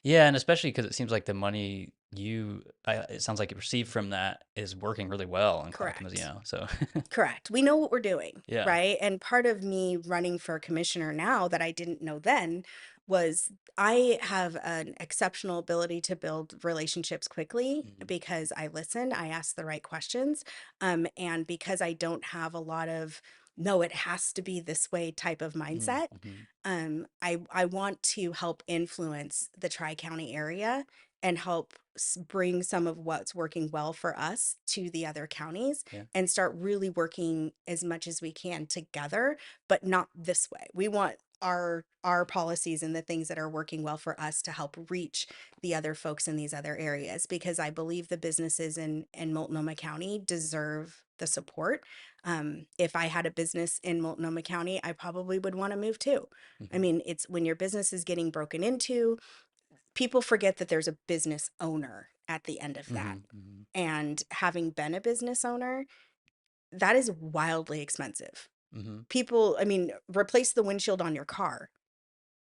Yeah, and especially because it seems like the money it sounds like you received from that is working really well in Clackamas, Correct. so Correct. We know what we're doing, yeah. right? And part of me running for commissioner now that I didn't know then was I have an exceptional ability to build relationships quickly Mhm, because I listen, I ask the right questions, and because I don't have a lot of no, it has to be this way type of mhm, mindset. mhm, I want to help influence the Tri County area and help bring some of what's working well for us to the other counties yeah, and start really working as much as we can together, but not this way. We want our policies and the things that are working well for us to help reach the other folks in these other areas because I believe the businesses in Multnomah County deserve the support. If I had a business in Multnomah County, I probably would want to move too. I mhm, mean, it's when your business is getting broken into, people forget that there's a business owner at the end of that. mhm, mhm, And having been a business owner, that is wildly expensive. mhm, People, I mean, replace the windshield on your car.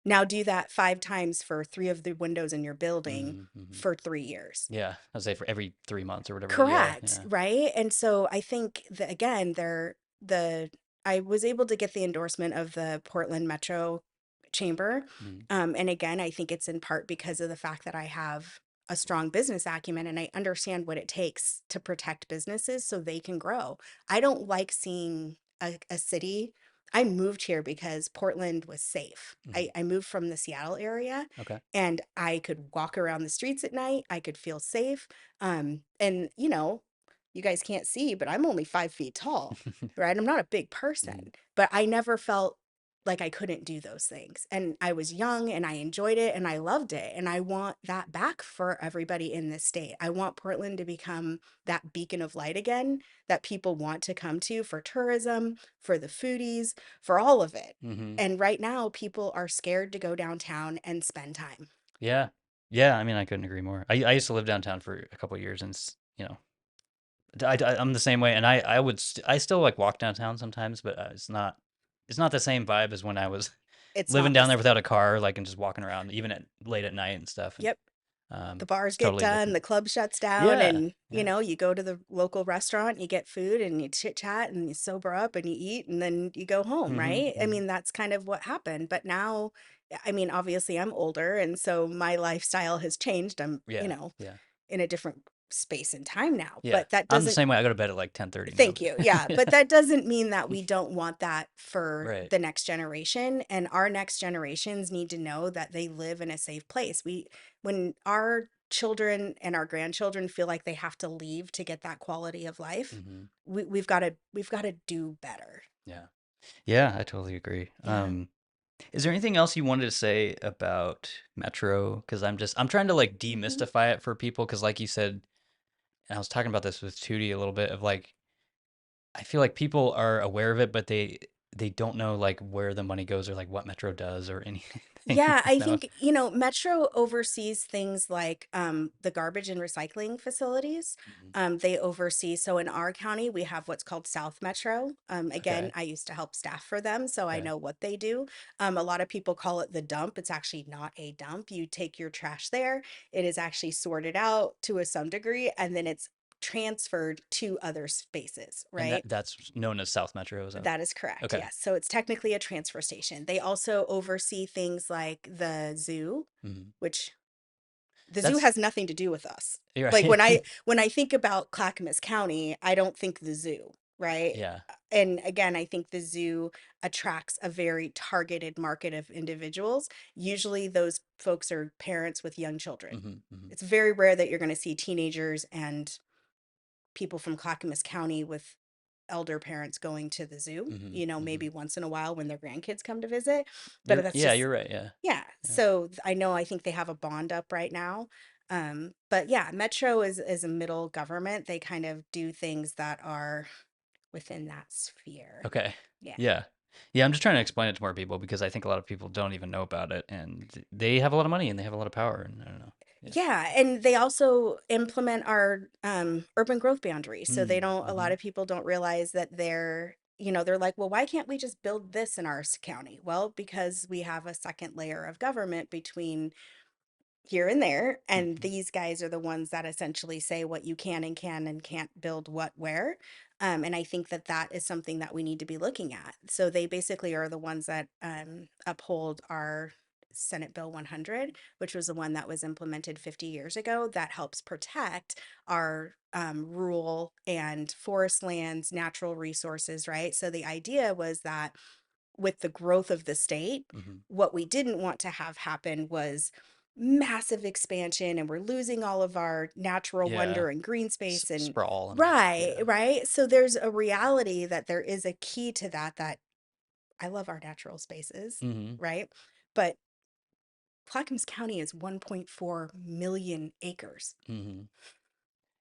Now do that 5 times for three of the windows in your building mhm, mhm. for 3 years. Yeah, I'd say for every 3 months or whatever, yeah, Correct, yeah, right? And so I think that again, the I was able to get the endorsement of the Portland Metro Chamber. mhm, And again, I think it's in part because of the fact that I have a strong business acumen and I understand what it takes to protect businesses so they can grow. I don't like seeing a city. I moved here because Portland was safe. mhm, I moved from the Seattle area okay. and I could walk around the streets at night. I could feel safe. And you guys can't see, but I'm only 5 feet tall, right? I'm not a big Mhm, person, but I never felt like I couldn't do those things. And I was young and I enjoyed it and I loved it. And I want that back for everybody in this state. I want Portland to become that beacon of light again that people want to come to for tourism, for the foodies, for all of it. mhm, And right now, people are scared to go downtown and spend time. yeah, yeah, I mean, I couldn't agree more. I used to live downtown for a couple of years and I'm the same way, and I still, like, walk downtown sometimes, but, it's not the same vibe as when I was It's living not the down there same. without a car, like, and just walking around even at late at night and stuff, and, Yep. The bars it's get totally done, different. the club shuts down, Yeah, and yeah, you go to the local restaurant, you get food and you chit chat and you sober up and you eat and then you go home, mhm, right? I mhm. mean, that's kind of what happened. But now, I mean, obviously I'm older and so my lifestyle has changed. I'm, Yeah, yeah, in a different space and time now. yeah. But that I'm the doesn't same way, I go to bed at, like, 10:30 now, Thank you. but Yeah, but yeah. that doesn't mean that we don't want that for Right. the next generation, and our next generations need to know that they live in a safe place. When our children and our grandchildren feel like they have to leave to get that quality of life, Mhm. we've got to do better. Yeah. Yeah, I totally agree. Yeah. Is there anything else you wanted to say about Metro? Because I'm trying to, like, Mhm. demystify it for people. Because like you said, and I was talking about this with Tootie a little bit of, like, I feel like people are aware of it, but they don't know, like, where the money goes or, like, what Metro does or anything, Yeah, you I know? think, Metro oversees things like the garbage and recycling facilities. Mhm. They oversee, so in our county, we have what's called South Metro. Again, Okay, I used to help staff for them, so I okay. know what they do. A lot of people call it the dump. It's actually not a dump. You take your trash there, it is actually sorted out to a some degree, and then it's transferred to other spaces, And right? that's known as South Metro, is that That is correct. okay. Yes. So it's technically a transfer station. They also oversee things like the zoo, Mhm. which The zoo That's has nothing to do with us. you're Like right. when I think about Clackamas County, I don't think the zoo, right? Yeah. And again, I think the zoo attracts a very targeted market of individuals. Usually those folks are parents with young children. Mhm, mhm, It's very rare that you're going to see teenagers and people from Clackamas County with elder parents going to the zoo, mhm, mhm. maybe once in a while when their grandkids come to visit. But You're that's yeah, just, you're right, yeah, yeah. yeah. So I think they have a bond up right now. But yeah, Metro is a middle government. They kind of do things that are within that sphere. Okay. Yeah. Yeah. Yeah, I'm just trying to explain it to more people because I think a lot of people don't even know about it, and they have a lot of money and they have a lot of power, and I don't know. Yeah. Yeah, and they also implement our urban growth boundaries. So they Mm, don't, a lot mhm, of people don't realize that they're like, well, why can't we just build this in our county? Well, because we have a second layer of government between here and there. And mhm. these guys are the ones that essentially say what you can and can't build what where. And I think that that is something that we need to be looking at. So they basically are the ones that uphold our Senate Bill 100, which was the one that was implemented 50 years ago that helps protect our rural and forest lands, natural resources, right? So the idea was that with the growth of the state, Mhm. what we didn't want to have happen was massive expansion and we're losing all of our natural Yeah. wonder and green space and Sprawl and right, yeah. right. So there's a reality that there is a key to that I love our natural spaces, Mhm. right? But Clackamas County is 1.4 million acres. Mhm.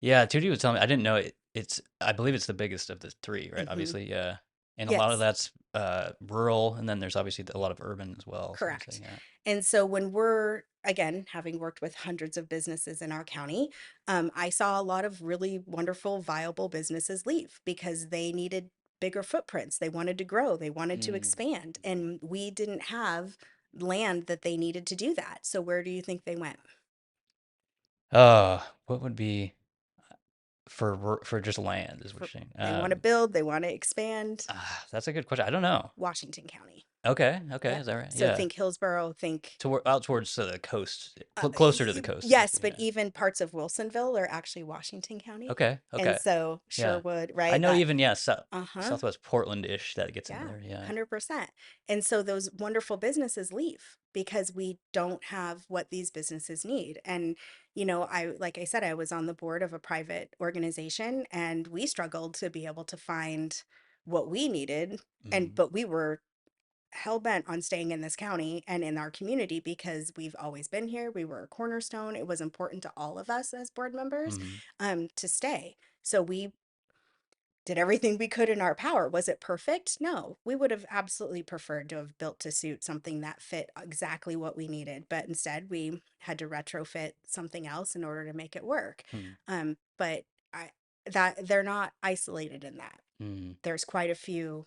Yeah, Tootie was telling me I didn't know it's I believe it's the biggest of the 3, right? Hmm. Obviously, yeah. And a lot of Yes. that's, rural, and then there's obviously a lot of urban as well, so you're Correct. saying, yeah. And so when we're, again, having worked with hundreds of businesses in our county, I saw a lot of really wonderful, viable businesses leave because they needed bigger footprints. They wanted to grow, they wanted to Mm, expand, mhm. and we didn't have land that they needed to do that. So where do you think they went? What would be for just land is what For you're saying? they want to build, they want to expand. That's a good question. I don't know. Washington County. Okay, okay, Yep. is that right? So Yeah. think Hillsborough, think Out towards the coast, closer to the coast, yes, essentially, but yeah. even parts of Wilsonville are actually Washington County. Okay, And okay, so yeah. Sherwood, I right? know That, even, yeah, uh-huh. Southwest Portland-ish that gets into Yeah, there, yeah. 100%. And so those wonderful businesses leave because we don't have what these businesses need. And, like I said, I was on the board of a private organization and we struggled to be able to find what we needed. Mhm. But we were hell bent on staying in this county and in our community because we've always been here. We were a cornerstone. It was important to all of us as board members Mhm. to stay. So we did everything we could in our power. Was it perfect? No. We would have absolutely preferred to have built to suit something that fit exactly what we needed, but instead we had to retrofit something else in order to make it work. Mhm. But I that they're not isolated in that. Mhm. There's quite a few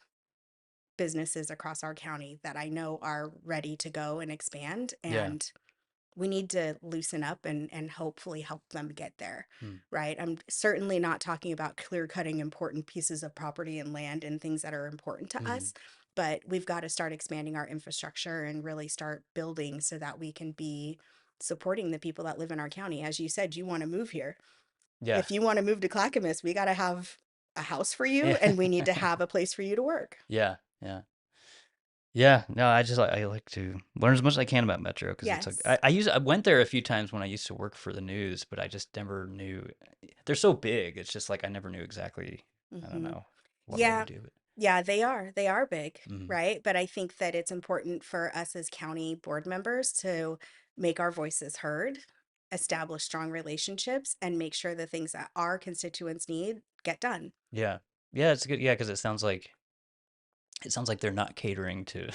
businesses across our county that I know are ready to go and expand, Yeah. and we need to loosen up and hopefully help them get there, Mm. right? I'm certainly not talking about clear cutting important pieces of property and land and things that are important to Mhm. us, but we've got to start expanding our infrastructure and really start building so that we can be supporting the people that live in our county. As you said, you want to move here. Yeah. If you want to move to Clackamas, we got to have a house for you Yeah. and we need to have a place for you to work. Yeah, yeah. Yeah, no, I like to learn as much as I can about Metro because it's like Yes. I went there a few times when I used to work for the news, but I just never knew they're so big. It's just like I never knew exactly, I don't Hmm. know what all they Yeah. do. But, Yeah, they are. They are big, mhm. right? But I think that it's important for us as county board members to make our voices heard, establish strong relationships, and make sure the things that our constituents need get done. Yeah. Yeah, it's good. Yeah, because it sounds like they're not catering to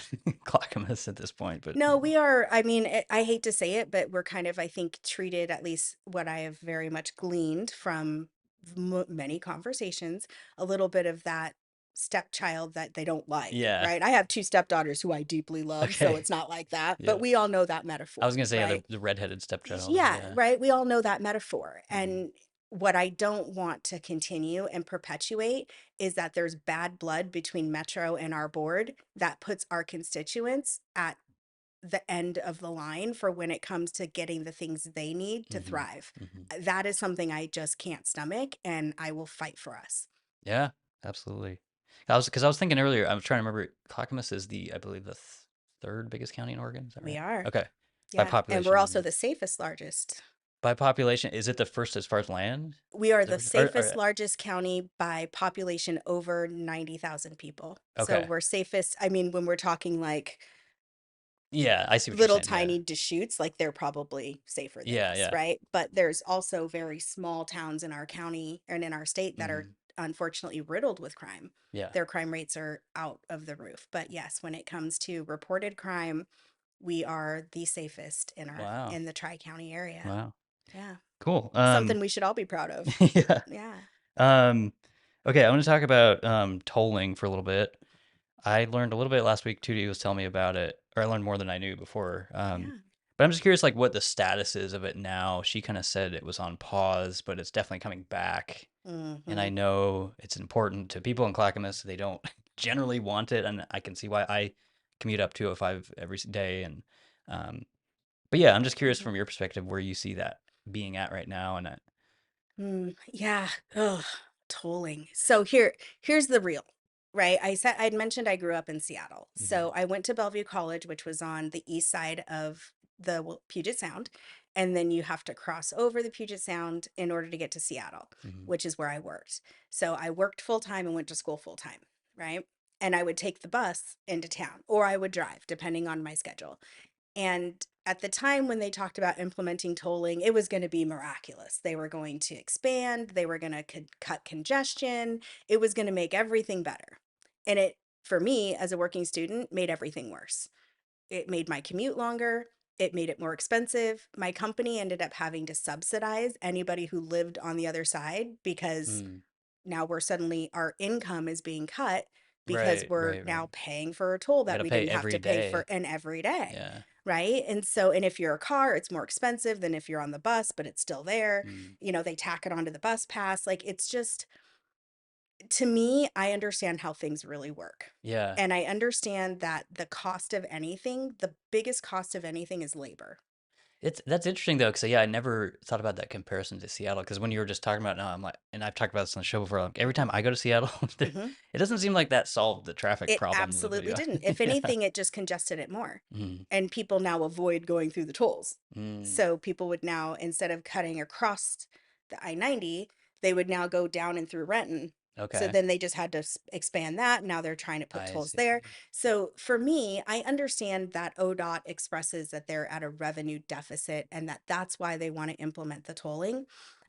Clackamas at this point, but No, we are. I mean, I hate to say it, but we're kind of, I think, treated, at least what I have very much gleaned from many conversations, a little bit of that stepchild that they don't like, yeah. right? I have two stepdaughters who I deeply love, so Okay. it's not like that, but Yeah. we all know that I was metaphor, gonna say, yeah, right? the redheaded stepchild. Yeah, Yeah. right. We all know that metaphor. Mhm. And what I don't want to continue and perpetuate is that there's bad blood between Metro and our board that puts our constituents at the end of the line for when it comes to getting the things they need to Mhm. thrive. Mhm. That is something I just can't stomach, and I will fight for us. Yeah, absolutely. I was thinking earlier, I was trying to remember, Clackamas is I believe, the third biggest county in Oregon. Is that We right? are. Okay. By Yeah. And we're also population, the safest largest. is it the first as far as land? We are Is that the right? safest largest county by population over 90,000 people. So Okay. we're safest. I mean, when we're talking like Yeah, I see what you're little saying. Yeah. tiny Deschutes, like they're probably safer than Yeah, us, yeah. right? But there's also very small towns in our county and in our state that are Mhm. unfortunately riddled with crime. Yeah. Their crime rates are out of the roof. But yes, when it comes to reported crime, we are the safest Wow. in the Tri-County area. Wow. Yeah. Cool. Something we should all be proud of. Yeah. Yeah. Um, okay, I want to talk about tolling for a little bit. I learned a little bit last week. Tootie was telling me about it, or I learned more than I knew before. Yeah. But I'm just curious, like, what the status is of it now. She kind of said it was on pause, but it's definitely coming back. And I Hmm. know it's important to people in Clackamas. They don't generally want it, and I can see why. I commute up 205 every day, and um, but yeah, I'm just curious Hmm. from your perspective where you see that being at right now, and Yeah. Ugh. Tolling. So here's the real, right? I'd mentioned I grew up in Seattle. mhm, So I went to Bellevue College, which was on the east side of the Puget Sound. And then you have to cross over the Puget Sound in order to get to Seattle, mhm, which is where I worked. So I worked full time and went to school full time, right? And I would take the bus into town or I would drive, depending on my schedule. And at the time when they talked about implementing tolling, it was going to be miraculous. They were going to expand, they were going to cut congestion, it was going to make everything better. And it, for me as a working student, made everything worse. It made my commute longer. It made it more expensive. My company ended up having to subsidize anybody who lived on the other side because mm, now we're suddenly our income is being cut because right, we're right, right. now paying for a toll I that gotta we pay didn't have every to pay day. for an every day, Yeah. right? And so, and if you're a car, it's more expensive than if you're on the bus, but it's still there. Mm, You know, they tack it onto the bus pass. Like it's just, to me, I understand how things really work. yeah. And I understand that the cost of anything, the biggest cost of anything is labor. That's interesting though, because yeah, I never thought about that comparison to Seattle. Because when you were just talking about it now, I'm like, and I've talked about this on the show before. Like every time I go to Seattle, Hmm. it doesn't seem like that solved the traffic It problems of it. absolutely Yeah, didn't. If yeah. anything, it just congested it more. Mm, And people now avoid going through the tolls. mm, So people would now, instead of cutting across the I-90, they would now go down and through Renton. So okay, then they just had to expand that. Now they're trying to put I tolls see. there. So for me, I understand that ODOT expresses that they're at a revenue deficit and that that's why they want to implement the tolling.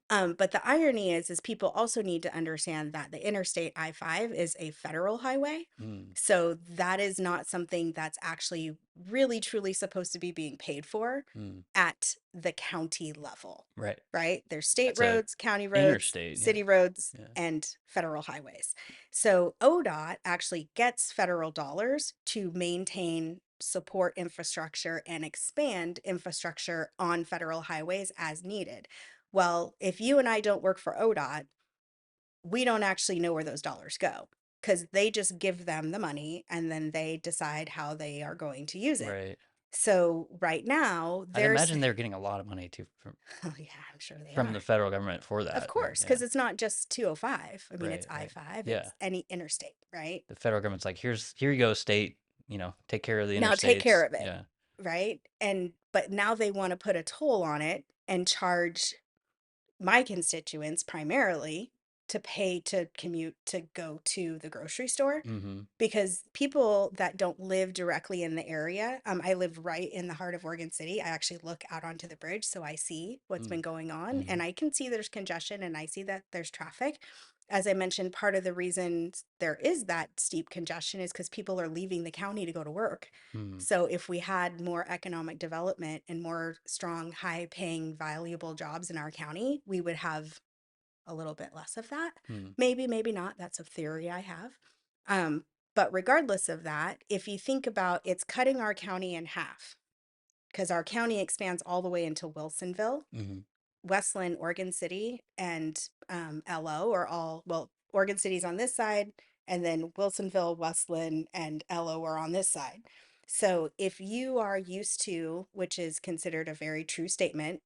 But the irony is people also need to understand that the Interstate I-5 is a federal highway. Mm, So that is not something that's actually really truly supposed to be being paid for mm, at the county level, right. right? There's state That's a roads, county roads, interstate. Yeah, city roads, yeah. and federal highways. So ODOT actually gets federal dollars to maintain, support infrastructure, and expand infrastructure on federal highways as needed. Well, if you and I don't work for ODOT, we don't actually know where those dollars go because they just give them the money and then they decide how they are going to use it. Right. So right now, I'd there's, imagine they're getting a lot of money too oh yeah, I'm sure they from are. the federal government for Of that, right? course, Yeah. because it's not just 205. I mean, it's Right, right. I-5, Yeah. it's any interstate, right? The federal government's like, here you go, state, take care of the Now take care interstates. of it, Yeah. right? And but now they want to put a toll on it and charge my constituents primarily to pay to commute to go to the grocery store Mm-hmm. because people that don't live directly in the area, I live right in the heart of Oregon City. I actually look out onto the bridge, so I see what's Mm, been going on, mm-hmm. and I can see there's congestion and I see that there's traffic. As I mentioned, part of the reason there is that steep congestion is because people are leaving the county to go to work. Mm, So if we had more economic development and more strong, high paying, valuable jobs in our county, we would have a little bit less of that. mm, Maybe, maybe not. That's a theory I have. Um, but regardless of that, if you think about it's cutting our county in half because our county expands all the way into Wilsonville, mm-hmm. Westland, Oregon City, and LO are all, well, Oregon City's on this side, and then Wilsonville, Westland, and LO are on this side. So if you are used to, which is considered a very true statement,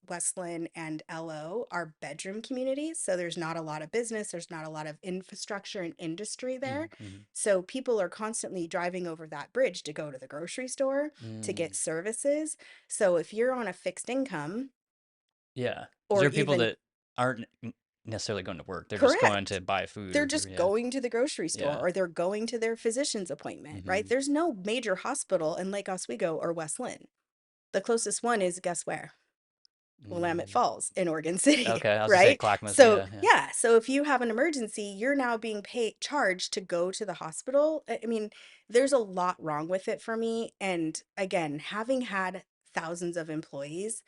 Westland and LO are bedroom communities. So there's not a lot of business, there's not a lot of infrastructure and industry there. Mm-hmm. So people are constantly driving over that bridge to go to the grocery store, to Mm. get services. So if you're on a fixed income, Yeah. Because or there are people even that aren't necessarily going to work. They're just going to correct, buy food they're or just yeah. going to the grocery store Yeah. or they're going to their physician's appointment, right? Mm-hmm. There's no major hospital in Lake Oswego or West Lynn. The closest one is, guess where? Willamette Mm. Falls in Oregon City, Okay, I was gonna say right? Clackamas. So, Yeah, yeah. yeah, so if you have an emergency, you're now being paid charged to go to the hospital. I mean, there's a lot wrong with it for me. And again, having had thousands of employees,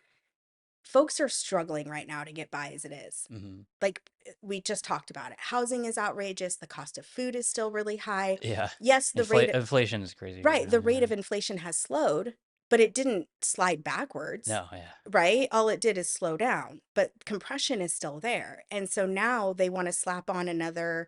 folks are struggling right now to get by as it is. Mm-hmm. Like we just talked about it. Housing is outrageous. The cost of food is still really high. Yeah. Yes, Inflation is crazy right right, now. the rate Yeah. of inflation has slowed, but it didn't slide backwards, No. Yeah. right? All it did is slow down, but compression is still there. And so now they want to slap on another,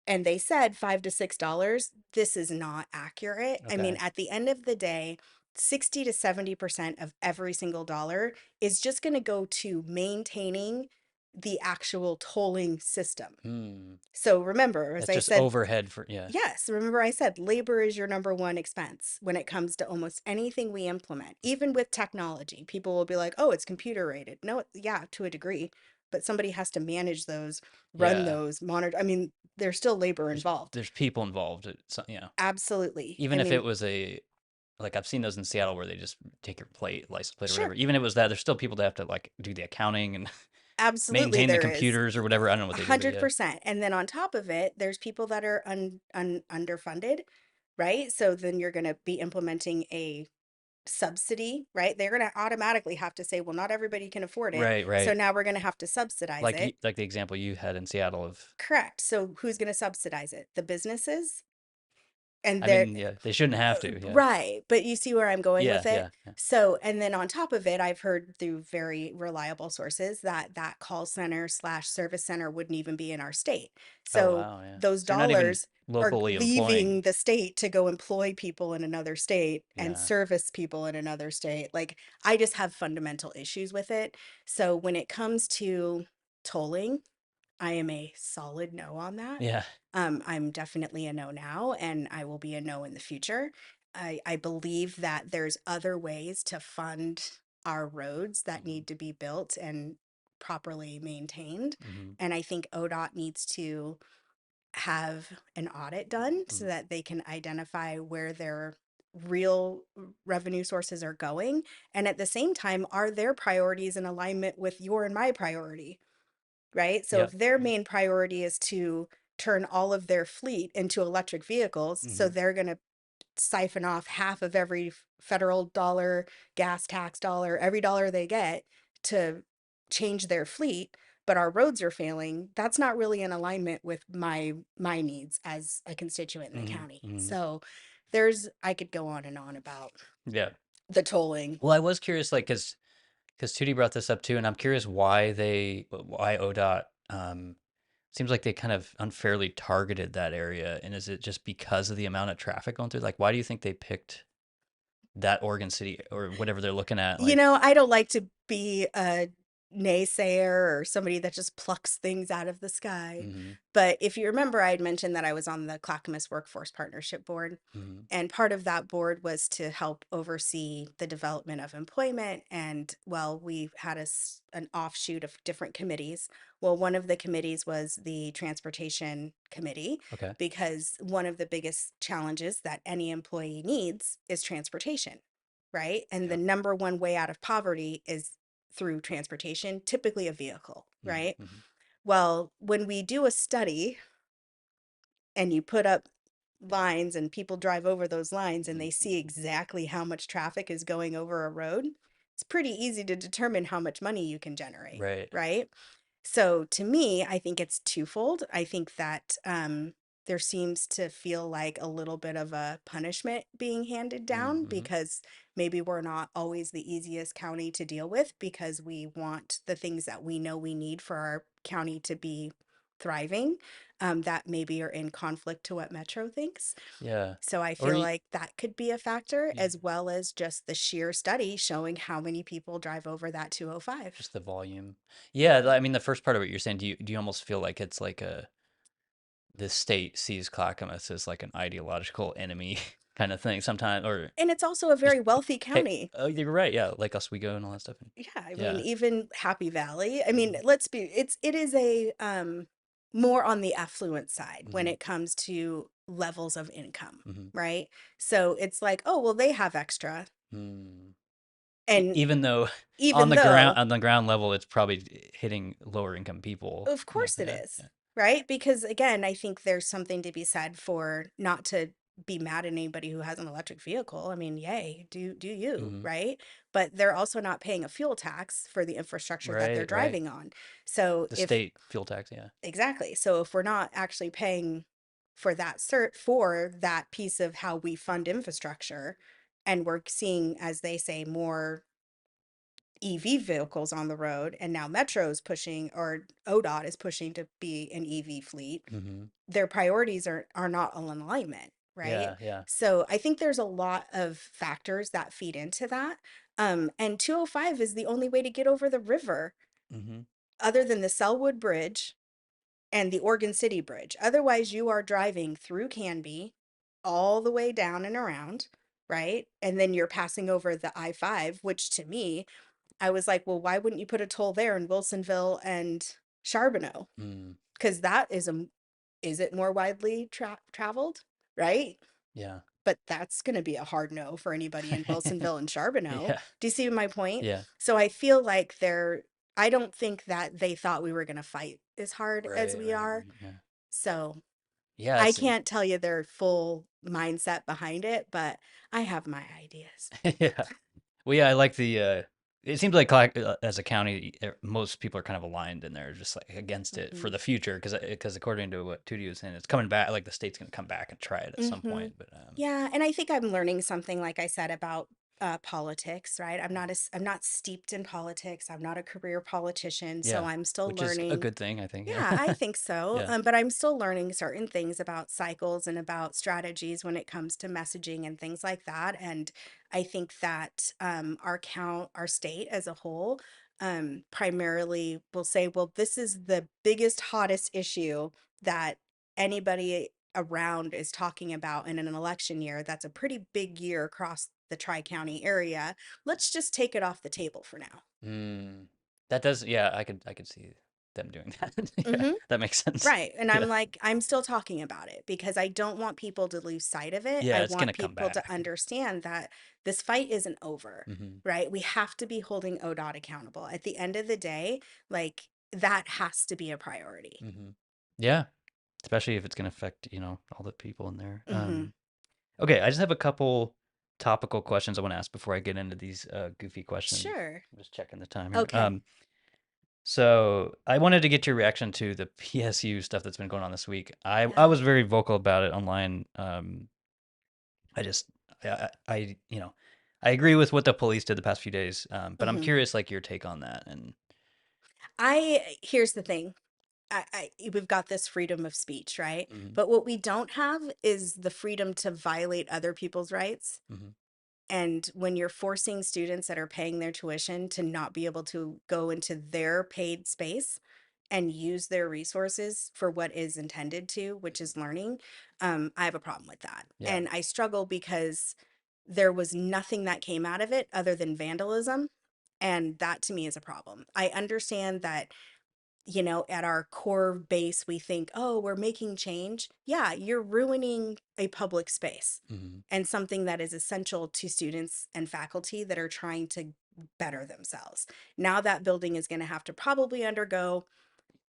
and they said $5 to $6. This is not accurate. I mean, Okay. at the end of the day, 60 to 70% of every single dollar is just going to go to maintaining the actual tolling system. Hmm. So remember, as That's I just said, overhead for yeah. yes, remember I said labor is your number one expense when it comes to almost anything we implement, even with technology. People will be like, oh, it's computer rated. No, yeah, to a degree, but somebody has to manage those, run Yeah. those, monitor. I mean, there's still labor There's involved. there's people involved. Absolutely. I Even if it mean, was a like I've seen those in Seattle where they just take your license plate or whatever. sure, Even if it was that, there's still people that have to like do the accounting and absolutely maintain the there is. computers or whatever. I don't know what they do, but yeah. 100%. And then on top of it, there's people that are underfunded, right? So then you're going to be implementing a subsidy, right? They're going to automatically have to say, well, not everybody can afford it. Right, So right. now we're going to have to subsidize it. Like the example you had in Seattle of Correct. So who's going to subsidize it? The businesses? And I they're mean, yeah, they shouldn't have to. Yeah. right. But you see where I'm going Yeah, with it. yeah, yeah. So, and then on top of it, I've heard through very reliable sources that that call center slash service center wouldn't even be in our state. Oh So wow, yeah. those So they're not even dollars are locally employing. leaving the state to go employ people in another state and Yeah. service people in another state. Like, I just have fundamental issues with it. So when it comes to tolling, I am a solid no on that. Yeah. I'm definitely a no now, and I will be a no in the future. I believe that there's other ways to fund our roads that Hmm. need to be built and properly maintained. Hmm. And I think ODOT needs to have an audit done so Hmm. that they can identify where their real revenue sources are going. And at the same time, are their priorities in alignment with your and my priority? Right? So if Yep. their main priority is to turn all of their fleet into electric vehicles, so Hmm. they're going to siphon off half of every federal dollar, gas tax dollar, every dollar they get to change their fleet, but our roads are failing, that's not really in alignment with my needs as a constituent in the Hmm. county. Hmm. So I could go on and on about Yeah. the tolling. Well, I was curious, like, because Tootie brought this up too, and I'm curious why ODOT seems like they kind of unfairly targeted that area, and is it just because of the amount of traffic going through? Like, why do you think they picked that Oregon City or whatever they're looking at? You Like, know, I don't like to be a naysayer or somebody that just plucks things out of the sky. hmm. But if you remember, I had mentioned that I was on the Clackamas Workforce Partnership Board. Hmm. And part of that board was to help oversee the development of employment. And well, we had an offshoot of different committees. Well, one of the committees was the Transportation Committee, Okay. because one of the biggest challenges that any employee needs is transportation, right? And the Yep. number one way out of poverty is through transportation, typically a vehicle, Hmm. right? Hmm. Well, when we do a study and you put up lines and people drive over those lines and they see Hmm. exactly how much traffic is going over a road, it's pretty easy to determine how much money you can generate, Right. right? So to me, I think it's twofold. I think that there seems to feel like a little bit of a punishment being handed down Hmm. because maybe we're not always the easiest county to deal with because we want the things that we know we need for our county to be thriving, that maybe are in conflict to what Metro thinks. Yeah. So I Or feel like that could be a factor, yeah, as well as just the sheer study showing how many people drive over that 205. just the volume. Yeah, I mean, the first part of what you're saying, do you almost feel like it's like the state sees Clackamas as like an ideological enemy kind of thing sometimes, or And it's also a just very wealthy hey, county. oh, you're right, yeah, like Oswego and all that stuff. Yeah, I mean, Yeah. even Happy Valley. I mean, Mhm. it is a more on the affluent side when Mhm. it comes to levels of income, Mhm. right? So it's like, oh, well, they have extra. Mm. And Even though even though, on the ground level, it's probably hitting lower income people. of Yeah, course it yeah, is, yeah. right? Because again, I think there's something to be said for not to be mad at anybody who has an electric vehicle. I mean, yay, do you, Mhm. right? But they're also not paying a fuel tax for the infrastructure that they're Right, right. driving on. So The if state fuel tax, yeah. exactly. So if we're not actually paying for that cert for that piece of how we fund infrastructure, and we're seeing, as they say, more EV vehicles on the road, and now Metro's pushing, or ODOT is pushing to be an EV fleet, Mhm. their priorities are not in alignment, right? Yeah, yeah. So I think there's a lot of factors that feed into that. And 205 is the only way to get over the river Mhm. other than the Selwood Bridge and the Oregon City Bridge. Otherwise, you are driving through Canby all the way down and around, right? And then you're passing over the I-5, which to me, I was like, well, why wouldn't you put a toll there in Wilsonville and Charbonneau? Mm. Because that is it more widely traveled, right? Yeah. But that's going to be a hard no for anybody in Wilsonville and Charbonneau. Yeah. Do you see my point? Yeah. So I feel like I don't think that they thought we were going to fight as hard as Right, we right, are. right. Yeah. So Yeah, I it's can't tell you their full mindset behind it, but I have my ideas. yeah. Well, yeah, I like it seems like as a county, most people are kind of aligned and they're just like against it for Hmm. the future because according to what Tootie was saying, it's coming back. Like the state's going to come back and try it at some Hmm. point. But Yeah, and I think I'm learning something, like I said, about politics, right? I'm not steeped in politics. I'm not a career politician, so yeah, I'm still which is a learning. good thing, I think. Yeah, I Yeah. think so. Yeah. But I'm still learning certain things about cycles and about strategies when it comes to messaging and things like that. And I think that our state as a whole, primarily will say, well, this is the biggest, hottest issue that anybody around is talking about in an election year. That's a pretty big year across the Tri-County area. Let's just take it off the table for now. Mm. That does. Yeah, I could see them doing that. Yeah, Hmm. that makes sense. Right. And Yeah. I'm like, I'm still talking about it because I don't want people to lose sight of it. Yeah, I it's gonna want come people to back. understand that this fight isn't over, Hmm. right? We have to be holding ODOT accountable. At the end of the day, like that has to be a priority. Hmm. Yeah, especially if it's gonna affect all the people in there. Hmm. Okay, I just have a couple topical questions I want to ask before I get into these goofy questions. Sure. I'm just checking the time here. Okay. So I wanted to get your reaction to the PSU stuff that's been going on this week. I Yeah. was very vocal about it online. I just I agree with what the police did the past few days. But I'm Hmm. curious, like your take on that. And Here's the thing. We've got this freedom of speech, right? hmm But what we don't have is the freedom to violate other people's rights. hmm And when you're forcing students that are paying their tuition to not be able to go into their paid space and use their resources for what is intended to, which is learning, I have a problem with that. yeah, And I struggle because there was nothing that came out of it other than vandalism. And that to me is a problem. I understand that, at our core base, we think, oh, we're making change. Yeah, you're ruining a public space hmm and something that is essential to students and faculty that are trying to better themselves. Now that building is going to have to probably undergo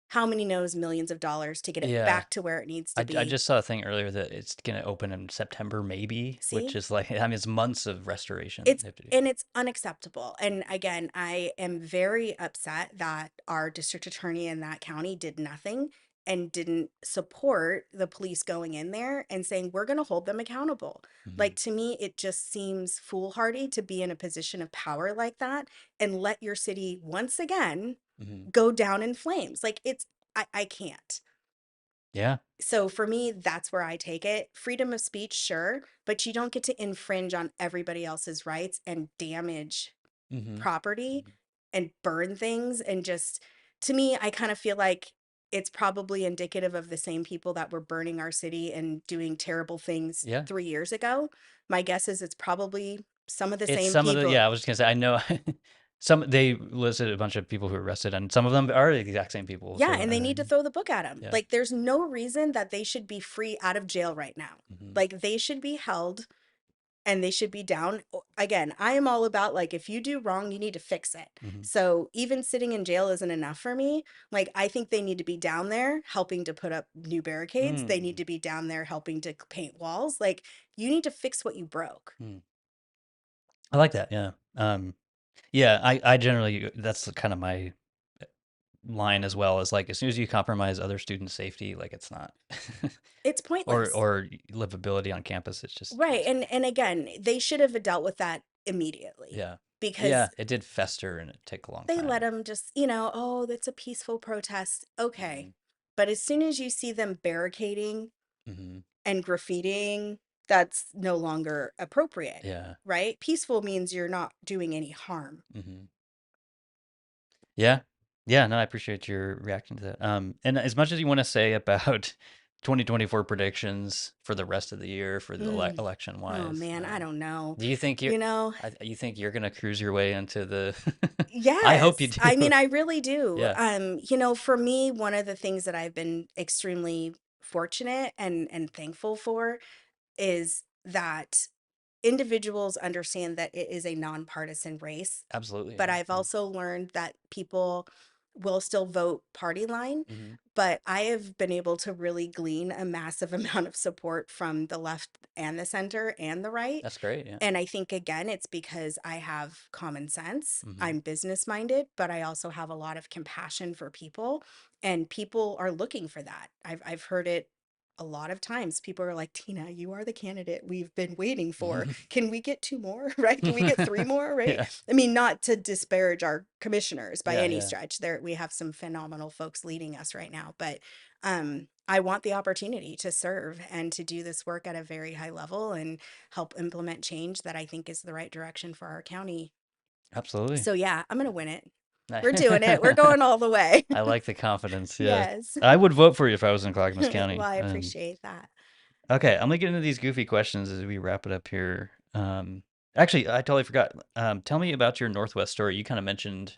how many knows millions of dollars to get it yeah. back to where it needs to I be. just saw a thing earlier that it's gonna open in September, maybe, which See? is like I mean it's months of restoration It's they have to do. and it's unacceptable. And again, I am very upset that our district attorney in that county did nothing and didn't support the police going in there and saying, we're going to hold them accountable. Hmm Like, to me, it just seems foolhardy to be in a position of power like that and let your city once again hmm go down in flames. Like, I can't. Yeah. So for me, that's where I take it. Freedom of speech, sure, but you don't get to infringe on everybody else's rights and damage Mm-hmm. property and burn things. And just to me, I kind of feel like it's probably indicative of the same people that were burning our city and doing terrible things Yeah. 3 years ago. My guess is it's probably some of the It's same some of the, people. yeah, I was just gonna say, I know they listed a bunch of people who were arrested, and some of them are the exact same people. Yeah, So, and they need to throw the book at them. yeah. Like, there's no reason that they should be free out of jail right now. Hmm. Like, they should be held and they should be down. Again, I am all about like if you do wrong, you need to fix it. Hmm. So even sitting in jail isn't enough for me. Like I think they need to be down there helping to put up new barricades. They need Mm. to be down there helping to paint walls. Like you need to fix what you broke. Mm. I like that. Yeah. Yeah. I generally, that's kind of my line as well, is like as soon as you compromise other students' safety, like it's not, It's pointless. or livability on campus, Right. it's And again, they should have dealt with that immediately yeah. Yeah. because It did fester and it took a long they let time. them just, oh, that's a peaceful protest. Hmm. Okay. But as soon as you see them barricading Hmm. and graffitiing, that's no longer appropriate, Yeah. right? Peaceful means you're not doing any harm. Hmm. Yeah. Yeah, no, I appreciate your reaction to that. And as much as you want to say about 2024 predictions for the rest of the year for the Mm. election Oh wise, man, I don't know. do you think You know, you think you're gonna cruise your way into the? I hope you yes. I do. mean, I really do. Yeah, For me, one of the things that I've been extremely fortunate and thankful for is that individuals understand that it is a nonpartisan race, absolutely. but Yeah. I've Yeah. also learned that people will still vote party line. Hmm. But I have been able to really glean a massive amount of support from the left and the center and the right. That's great. Yeah. And I think, again, it's because I have common sense. Hmm. I'm business minded, but I also have a lot of compassion for people. And people are looking for that. I've heard it a lot of times. People are like, Tina, you are the candidate we've been waiting for. Can we get two more? Right? Can we get three more? Right? Yeah. I mean, not to disparage our commissioners by Yeah. any Yeah. stretch. There, we have some phenomenal folks leading us right now, but I want the opportunity to serve and to do this work at a very high level and help implement change that I think is the right direction for our county. Absolutely. So yeah, I'm gonna win it. We're doing it. We're going all the way. I like the confidence. Yeah. Yes. I would vote for you if I was in Clackamas Well, County. I appreciate that. Okay, I'm gonna get into these goofy questions as we wrap it up here. Actually, I totally forgot. Tell me about your Northwest story. You kind of mentioned.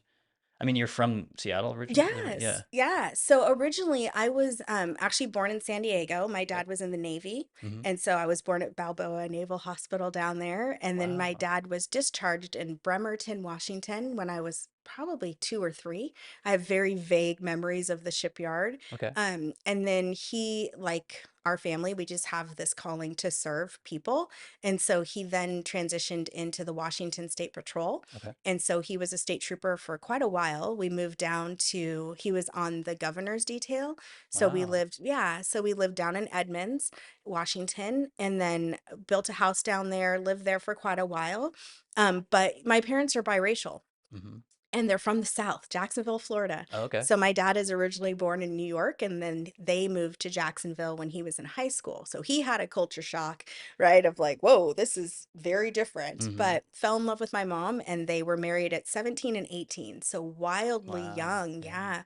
I mean, you're from Seattle originally, is that right? Yeah. Yes. Yeah. So originally I was actually born in San Diego. My Okay. dad was in the Navy. Hmm. And so I was born at Balboa Naval Hospital down there. And then my Wow. dad was discharged in Bremerton, Washington when I was probably 2 or 3. I have very vague memories of the shipyard. Okay. And then he, like our family, we just have this calling to serve people. And so he then transitioned into the Washington State Patrol. Okay. And so he was a state trooper for quite a while. We moved down to, he was on the governor's detail. So we Wow. lived, yeah. So we lived down in Edmonds, Washington, and then built a house down there, lived there for quite a while. But my parents are biracial Hmm. and they're from the South, Jacksonville, Florida. Oh, okay. So my dad is originally born in New York, and then they moved to Jacksonville when he was in high school. So he had a culture shock, right? Of like, whoa, this is very different. Hmm. But fell in love with my mom, and they were married at 17 and 18. So wildly Wow. young. Yeah. Yeah.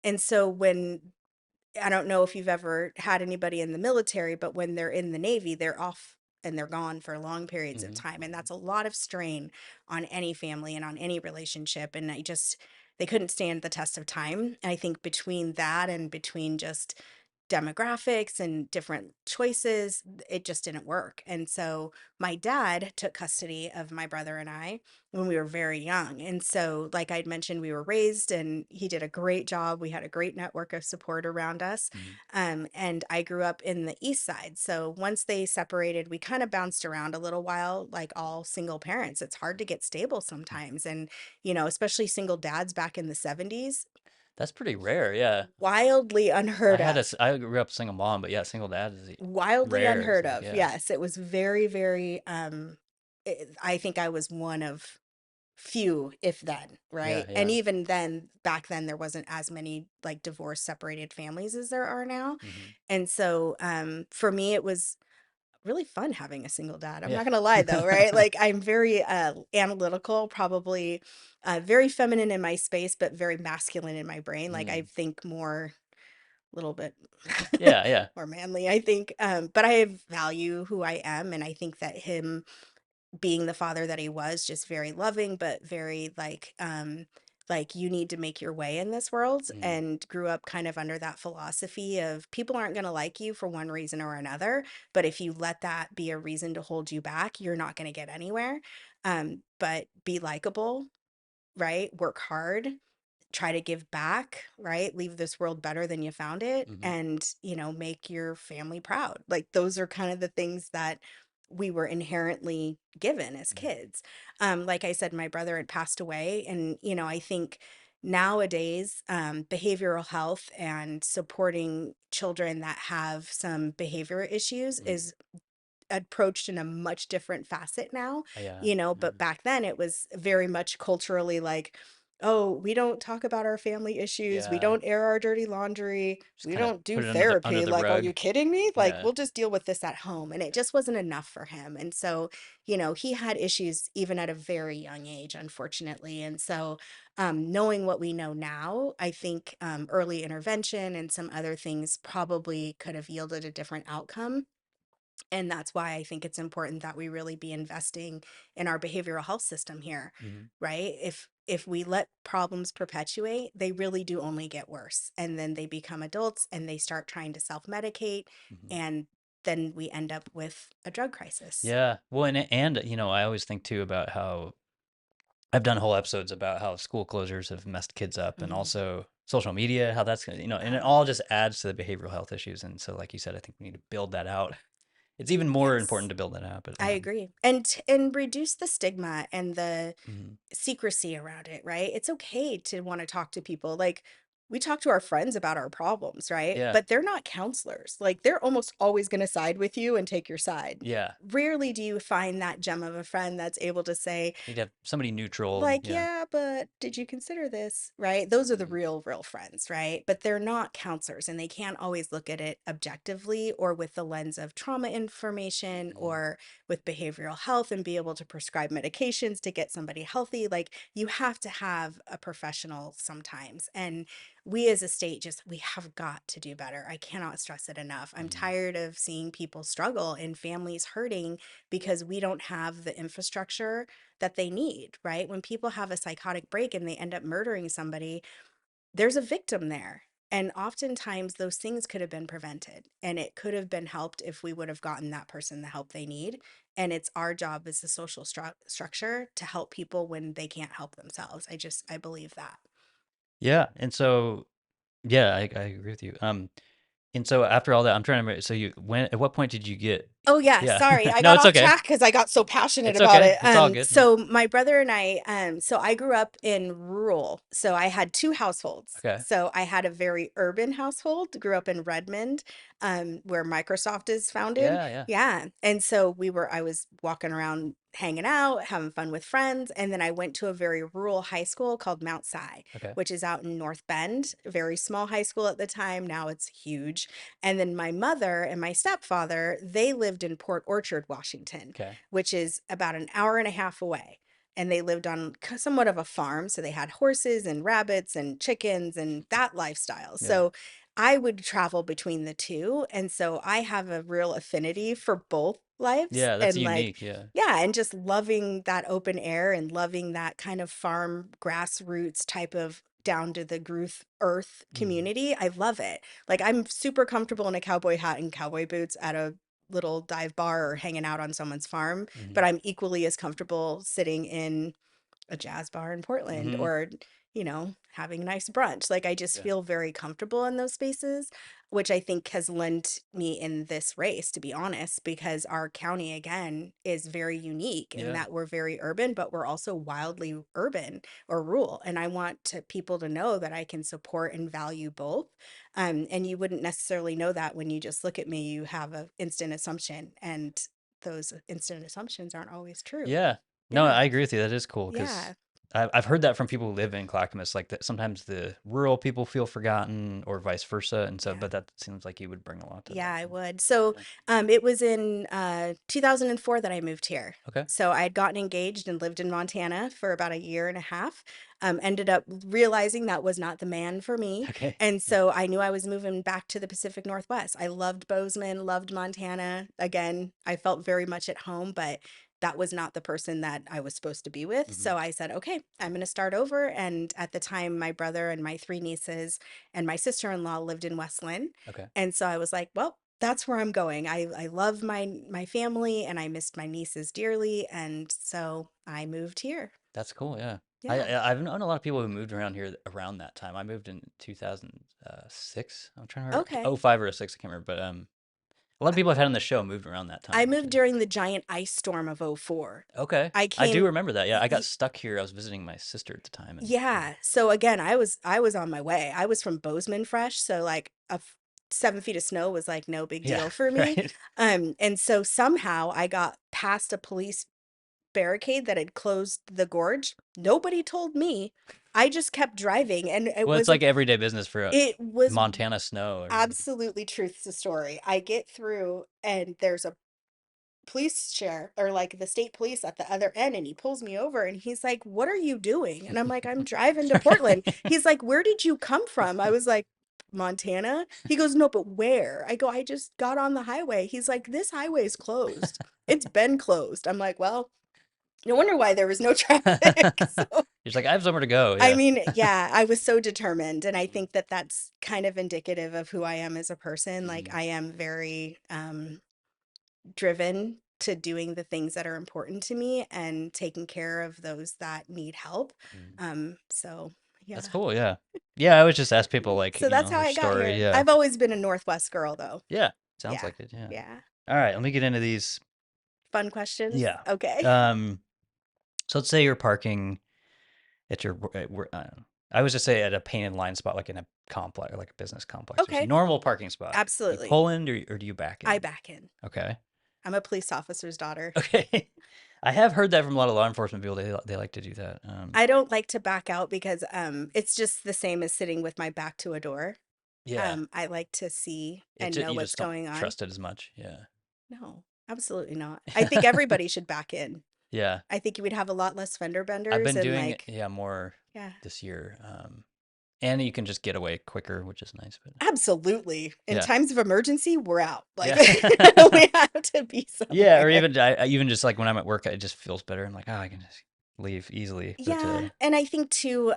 And so when I don't know if you've ever had anybody in the military, but when they're in the Navy, they're off and they're gone for long periods of Hmm. time. And that's a lot of strain on any family and on any relationship. And they couldn't stand the test of time. And I think between that and between just demographics and different choices, it just didn't work. And so my dad took custody of my brother and I when we were very young. And so, like I'd mentioned, we were raised and he did a great job. We had a great network of support around us. Hmm. And I grew up in the East Side. So once they separated, we kind of bounced around a little while, like all single parents. It's hard to get stable sometimes. And, especially single dads back in the 70s, That's pretty rare. Yeah. wildly unheard of. I grew up single mom, but yeah, single dad is Wildly rare. It's unheard like, of. yeah. Yes, it was very, very I think I was one of few, if then, Yeah, right? And yeah. even then, back then, there wasn't as many like divorce separated families as there are now. Hmm. And so for me, it was really fun having a single dad. I'm Yeah. not gonna lie though, right? Like I'm very analytical, probably very feminine in my space, but very masculine in my brain. Like I Mm. think more, a little bit Yeah, yeah. more manly, I think. But I value who I am, and I think that him being the father that he was, just very loving, but very like you need to make your way in this world, Mm. and grew up kind of under that philosophy of people aren't going to like you for one reason or another, but if you let that be a reason to hold you back, you're not going to get anywhere. But be likable, right? Work hard, try to give back, right? Leave this world better than you found it, Hmm. and, make your family proud. Like those are kind of the things that we were inherently given as Hmm. kids. Like I said, my brother had passed away, and, I think nowadays, behavioral health and supporting children that have some behavior issues Mm. is approached in a much different facet now, Yeah. but Mm. back then it was very much culturally like, oh, we don't talk about our family issues, we Yeah. don't air our dirty laundry, Just we kind of don't do put it under therapy. the Like, are rug. you kidding me? Like, Yeah. we'll just deal with this at home. And it just wasn't enough for him. And so, he had issues even at a very young age, unfortunately. And so, knowing what we know now, I think early intervention and some other things probably could have yielded a different outcome. And that's why I think it's important that we really be investing in our behavioral health system here, Hmm. right? If we let problems perpetuate, they really do only get worse. And then they become adults and they start trying to self-medicate, Hmm. and then we end up with a drug crisis. Yeah. Well, and I always think too about how I've done whole episodes about how school closures have messed kids up, and Mhm. also social media, how that's gonna, and it Oh, all yeah. just adds to the behavioral health issues. And so, like you said, I think we need to build that out. It's even more important Yes. to build that out. But I agree. And reduce the stigma and the mhm. secrecy around it, right? It's okay to want to talk to people. Like we talk to our friends about our problems, right? Yeah, But they're not counselors. Like they're almost always going to side with you and take your side. yeah. Rarely do you find that gem of a friend that's able to say, Need to have somebody neutral. like, Yeah. yeah, but did you consider this? Right? Those are the Mm, real friends, right? But they're not counselors, and they can't always look at it objectively or with the lens of trauma information mm, or with behavioral health and be able to prescribe medications to get somebody healthy. Like, you have to have a professional sometimes. And we as a state we have got to do better. I cannot stress it enough. I'm mm, tired of seeing people struggle and families hurting because we don't have the infrastructure that they need, right? When people have a psychotic break and they end up murdering somebody, there's a victim there. And oftentimes those things could have been prevented, and it could have been helped if we would have gotten that person the help they need. And it's our job as a social structure to help people when they can't help themselves. I believe that. yeah. And so, yeah, I agree with you. And so after all that, I'm trying to remember. So at what point did you get? Oh yeah, Yeah. sorry. I No, got it's off okay. track because I got so passionate It's about okay. it. It's all good. Yeah. So my brother and I, so I grew up in rural. So I had two households. Okay. So I had a very urban household, grew up in Redmond, where Microsoft is founded. Yeah, yeah. Yeah. And so I was walking around hanging out, having fun with friends. And then I went to a very rural high school called Mount Si, Okay. which is out in North Bend, a very small high school at the time. Now it's huge. And then my mother and my stepfather, they lived in Port Orchard, Washington, Okay. which is about an hour and a half away. And they lived on somewhat of a farm. So they had horses and rabbits and chickens and that lifestyle. Yeah. So I would travel between the two. And so I have a real affinity for both lives. Yeah, that's And like, unique. Yeah. yeah, and just loving that open air and loving that kind of farm grassroots type of down to the earth Mm, community. I love it. Like I'm super comfortable in a cowboy hat and cowboy boots at a little dive bar or hanging out on someone's farm, but mm, I'm equally as comfortable sitting in a jazz bar in Portland, mm. or, having a nice brunch. Like I just Yeah. feel very comfortable in those spaces, which I think has lent me in this race, to be honest, because our county, again, is very unique in Yeah. that we're very urban, but we're also wildly urban or rural. And I want people to know that I can support and value both. And you wouldn't necessarily know that when you just look at me, you have an instant assumption, and those instant assumptions aren't always true. Yeah. No, Yeah. I agree with you. That is cool because Yeah. I've heard that from people who live in Clackamas, like that sometimes the rural people feel forgotten or vice versa. And so, Yeah. but that seems like you would bring a lot to Yeah, that. I would. So, Yeah. it was in 2004 that I moved here. Okay. So I had gotten engaged and lived in Montana for about a year and a half. Ended up realizing that was not the man for me, Okay. and Yeah. so I knew I was moving back to the Pacific Northwest. I loved Bozeman, loved Montana. Again, I felt very much at home, but that was not the person that I was supposed to be with. Hmm. So I said, okay, I'm going to start over. And at the time, my brother and my three nieces and my sister-in-law lived in Westland. Okay. And so I was like, well, that's where I'm going. I love my family and I missed my nieces dearly, and so I moved here. That's cool. Yeah. Yeah. I've known a lot of people who moved around here around that time. I moved in 2006. I'm trying to remember. Okay. Oh, 05 or 06. I can't remember. But a lot of people I've had on the show moved around that I time, which moved is during the giant ice storm of '04. okay. I I do came remember that. Yeah. y- I got y- stuck here. I was visiting my sister at the time. And yeah. yeah. So again, I was on my way. I was from Bozeman fresh, so like 7 feet of snow was like no big Yeah. deal for me. Right. And so somehow I got past a police barricade that had closed the gorge. Nobody told me. I just kept driving and it Well, it's was a like everyday business for it was Montana snow or absolutely truth to story. I get through and there's a police sheriff or like the state police at the other end and he pulls me over and he's like, "What are you doing?" And I'm like, "I'm driving to Portland." He's like, "Where did you come from?" I was like, "Montana." He goes, "No, but where?" I go, "I just got on the highway." He's like, "This highway is closed. It's been closed." I'm like, "Well, no wonder why there was no traffic." So He's like, I have somewhere to go. I Yeah. mean, yeah, I was so determined, and I Mhm. think that that's kind of indicative of who I am as a person. Like, Mhm. I am very driven to doing the things that are important to me and taking care of those that need help. Mhm. So That's yeah. cool. Yeah. Yeah. I always just ask people like, So that's how their I got story. here. Yeah. I've always been a Northwest girl, though. Yeah. Sounds Yeah. like it. Yeah. Yeah. All right. Let me get into these. Fun questions. Yeah. Okay. Um, so let's say you're parking at your, I don't know. I was just say at a painted line spot, like in a complex, like a business complex, just a Okay. normal parking spot. You Absolutely. pull in or do you back I in? back in. Okay. I'm a police officer's daughter. Okay. I have heard that from a lot of law enforcement people. They like to do that. I don't like to back out because it's just the same as sitting with my back to a door. Yeah. I like to see It and know you what's just don't going on. trust it as much. Yeah. No, absolutely not. I think everybody should back in. Yeah. I think you would have a lot less fender I've benders been and doing like, yeah more yeah, this year. And you can just get away quicker, which is nice. But absolutely. In yeah. times of emergency, we're out. Like Yeah. we have to be Yeah, or somewhere. even I even just like when I'm at work, it just feels better. I'm like, oh, I can just leave easily. But Yeah, and I think too,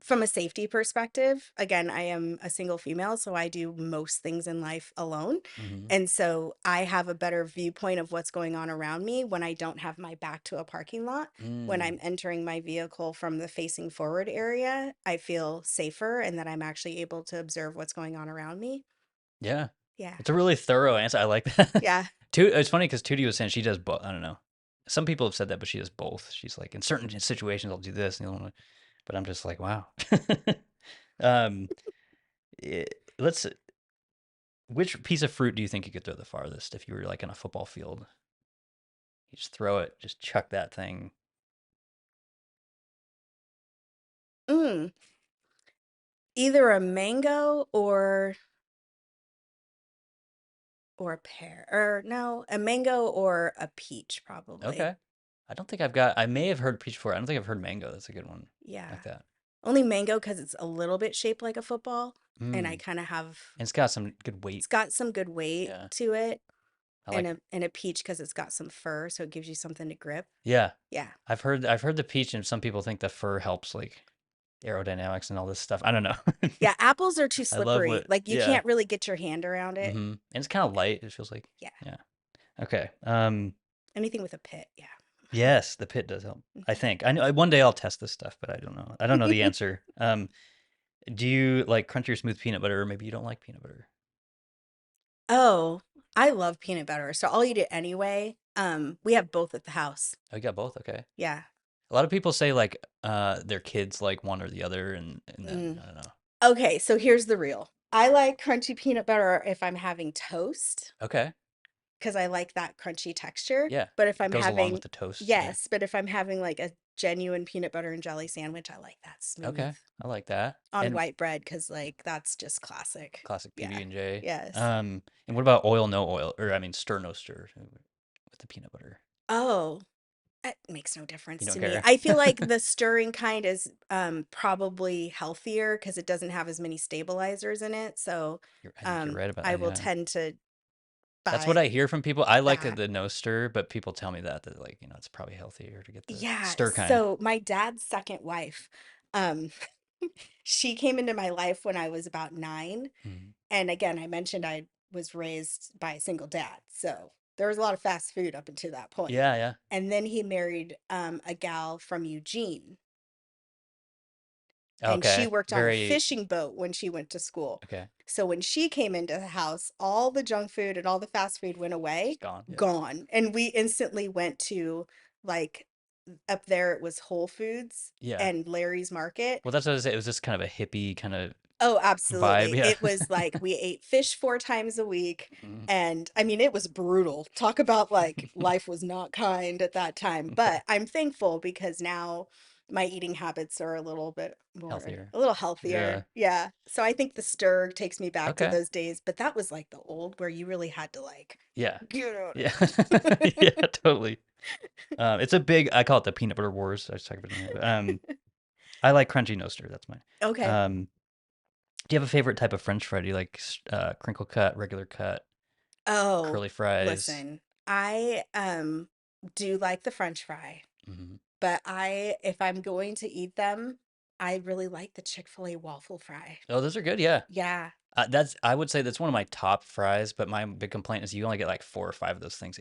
from a safety perspective, again, I am a single female, so I do most things in life alone. mhm. And so I have a better viewpoint of what's going on around me when I don't have my back to a parking lot. When Mm, I'm entering my vehicle from the facing forward area, I feel safer and that I'm actually able to observe what's going on around me. yeah, Yeah. it's a really thorough answer. I like that. Yeah. It's funny because Tootie was saying she does both. I don't know. Some people have said that, but she does both. She's like, in certain situations, I'll do this, and the other one, but I'm just like, wow. um, eh, let's. Which piece of fruit do you think you could throw the farthest if you were like in a football field? You just throw it, just chuck that thing. Mm, either a mango or a pear. Or no, a mango or a peach probably. Okay. I don't think I've got. I may have heard peach before. I don't think I've heard mango. That's a good one. Yeah. Like that. Only mango because it's a little bit shaped like a football, and I Mm. kind of have And it's got some good it's weight. got some good weight Yeah. to it, I and like. a peach because it's got some fur, so it gives you something to grip. Yeah. Yeah. I've heard the peach, and some people think the fur helps like aerodynamics and all this stuff. I don't know. Yeah, apples are too I love slippery. what. Like you Yeah. can't really get your hand around it. Mm-hmm. And it's kind of light. It feels like. Yeah. Yeah. Okay. Anything with a pit, yeah. Yes, the pit does help. I think. I know one day I'll test this stuff, but I don't know. I don't know the answer. Do you like crunchy or smooth peanut butter, or maybe you don't like peanut butter? Oh, I love peanut butter, so I'll eat it anyway. We have both at the house. Oh, you got both. Okay. Yeah. A lot of people say like their kids like one or the other, and then Mm. I don't know. Okay, so here's the real. I like crunchy peanut butter if I'm having toast. Okay. because I like that crunchy texture. Yeah, But if it I'm goes along having, with the toast. Yeah. yes, but if I'm having like a genuine peanut butter and jelly sandwich, I like that smooth Okay, I like that. on And white bread because like that's just classic. classic Yeah. PB&J. Yes. And what about oil, no oil, or I mean stir, no stir with the peanut butter? Oh, it makes no You difference don't to me. care? I feel like the stirring kind is probably healthier because it doesn't have as many stabilizers in it. So I think you're right about I that. will Yeah. tend to That's what buy I hear from people. I like that. the no stir, but people tell me that like, it's probably healthier to get the Yeah. stir kind. So my dad's second wife, um, she came into my life when I was about 9. Mhm. And again, I mentioned I was raised by a single dad. So there was a lot of fast food up until that point. Yeah, yeah. And then he married a gal from Eugene, and she Okay. worked on a Very fishing boat when she went to school. okay. So when she came into the house, all the junk food and all the fast food went Just away, gone. Yeah. gone. And we instantly went to like up there, it was Whole Foods Yeah. and Larry's Market. Well, that's what I was saying. It was just kind of a hippie kind of Oh, vibe. absolutely. Yeah. It was like we ate fish 4 times a week. Mhm. And I mean, it was brutal. Talk about like life was not kind at that time. Okay. But I'm thankful because now my eating habits are a little bit more, Healthier. a little Yeah. healthier. Yeah. So I think the stir takes me back to Okay. those days. But that was like the old where you really had to like Yeah. get out Yeah. of Yeah, it. totally. It's a big, I call it the peanut butter wars. I just talked about it. I like crunchy no stir. That's mine. Okay. Um, do you have a favorite type of French fry? Do you like crinkle cut, regular cut, Oh, curly fries? listen, I do like the French fry. Hmm. But if I'm going to eat them, I really like the Chick-fil-A waffle fry. Oh, those are good. Yeah. Yeah, I would say that's one of my top fries, but my big complaint is you only get like 4 or 5 of those things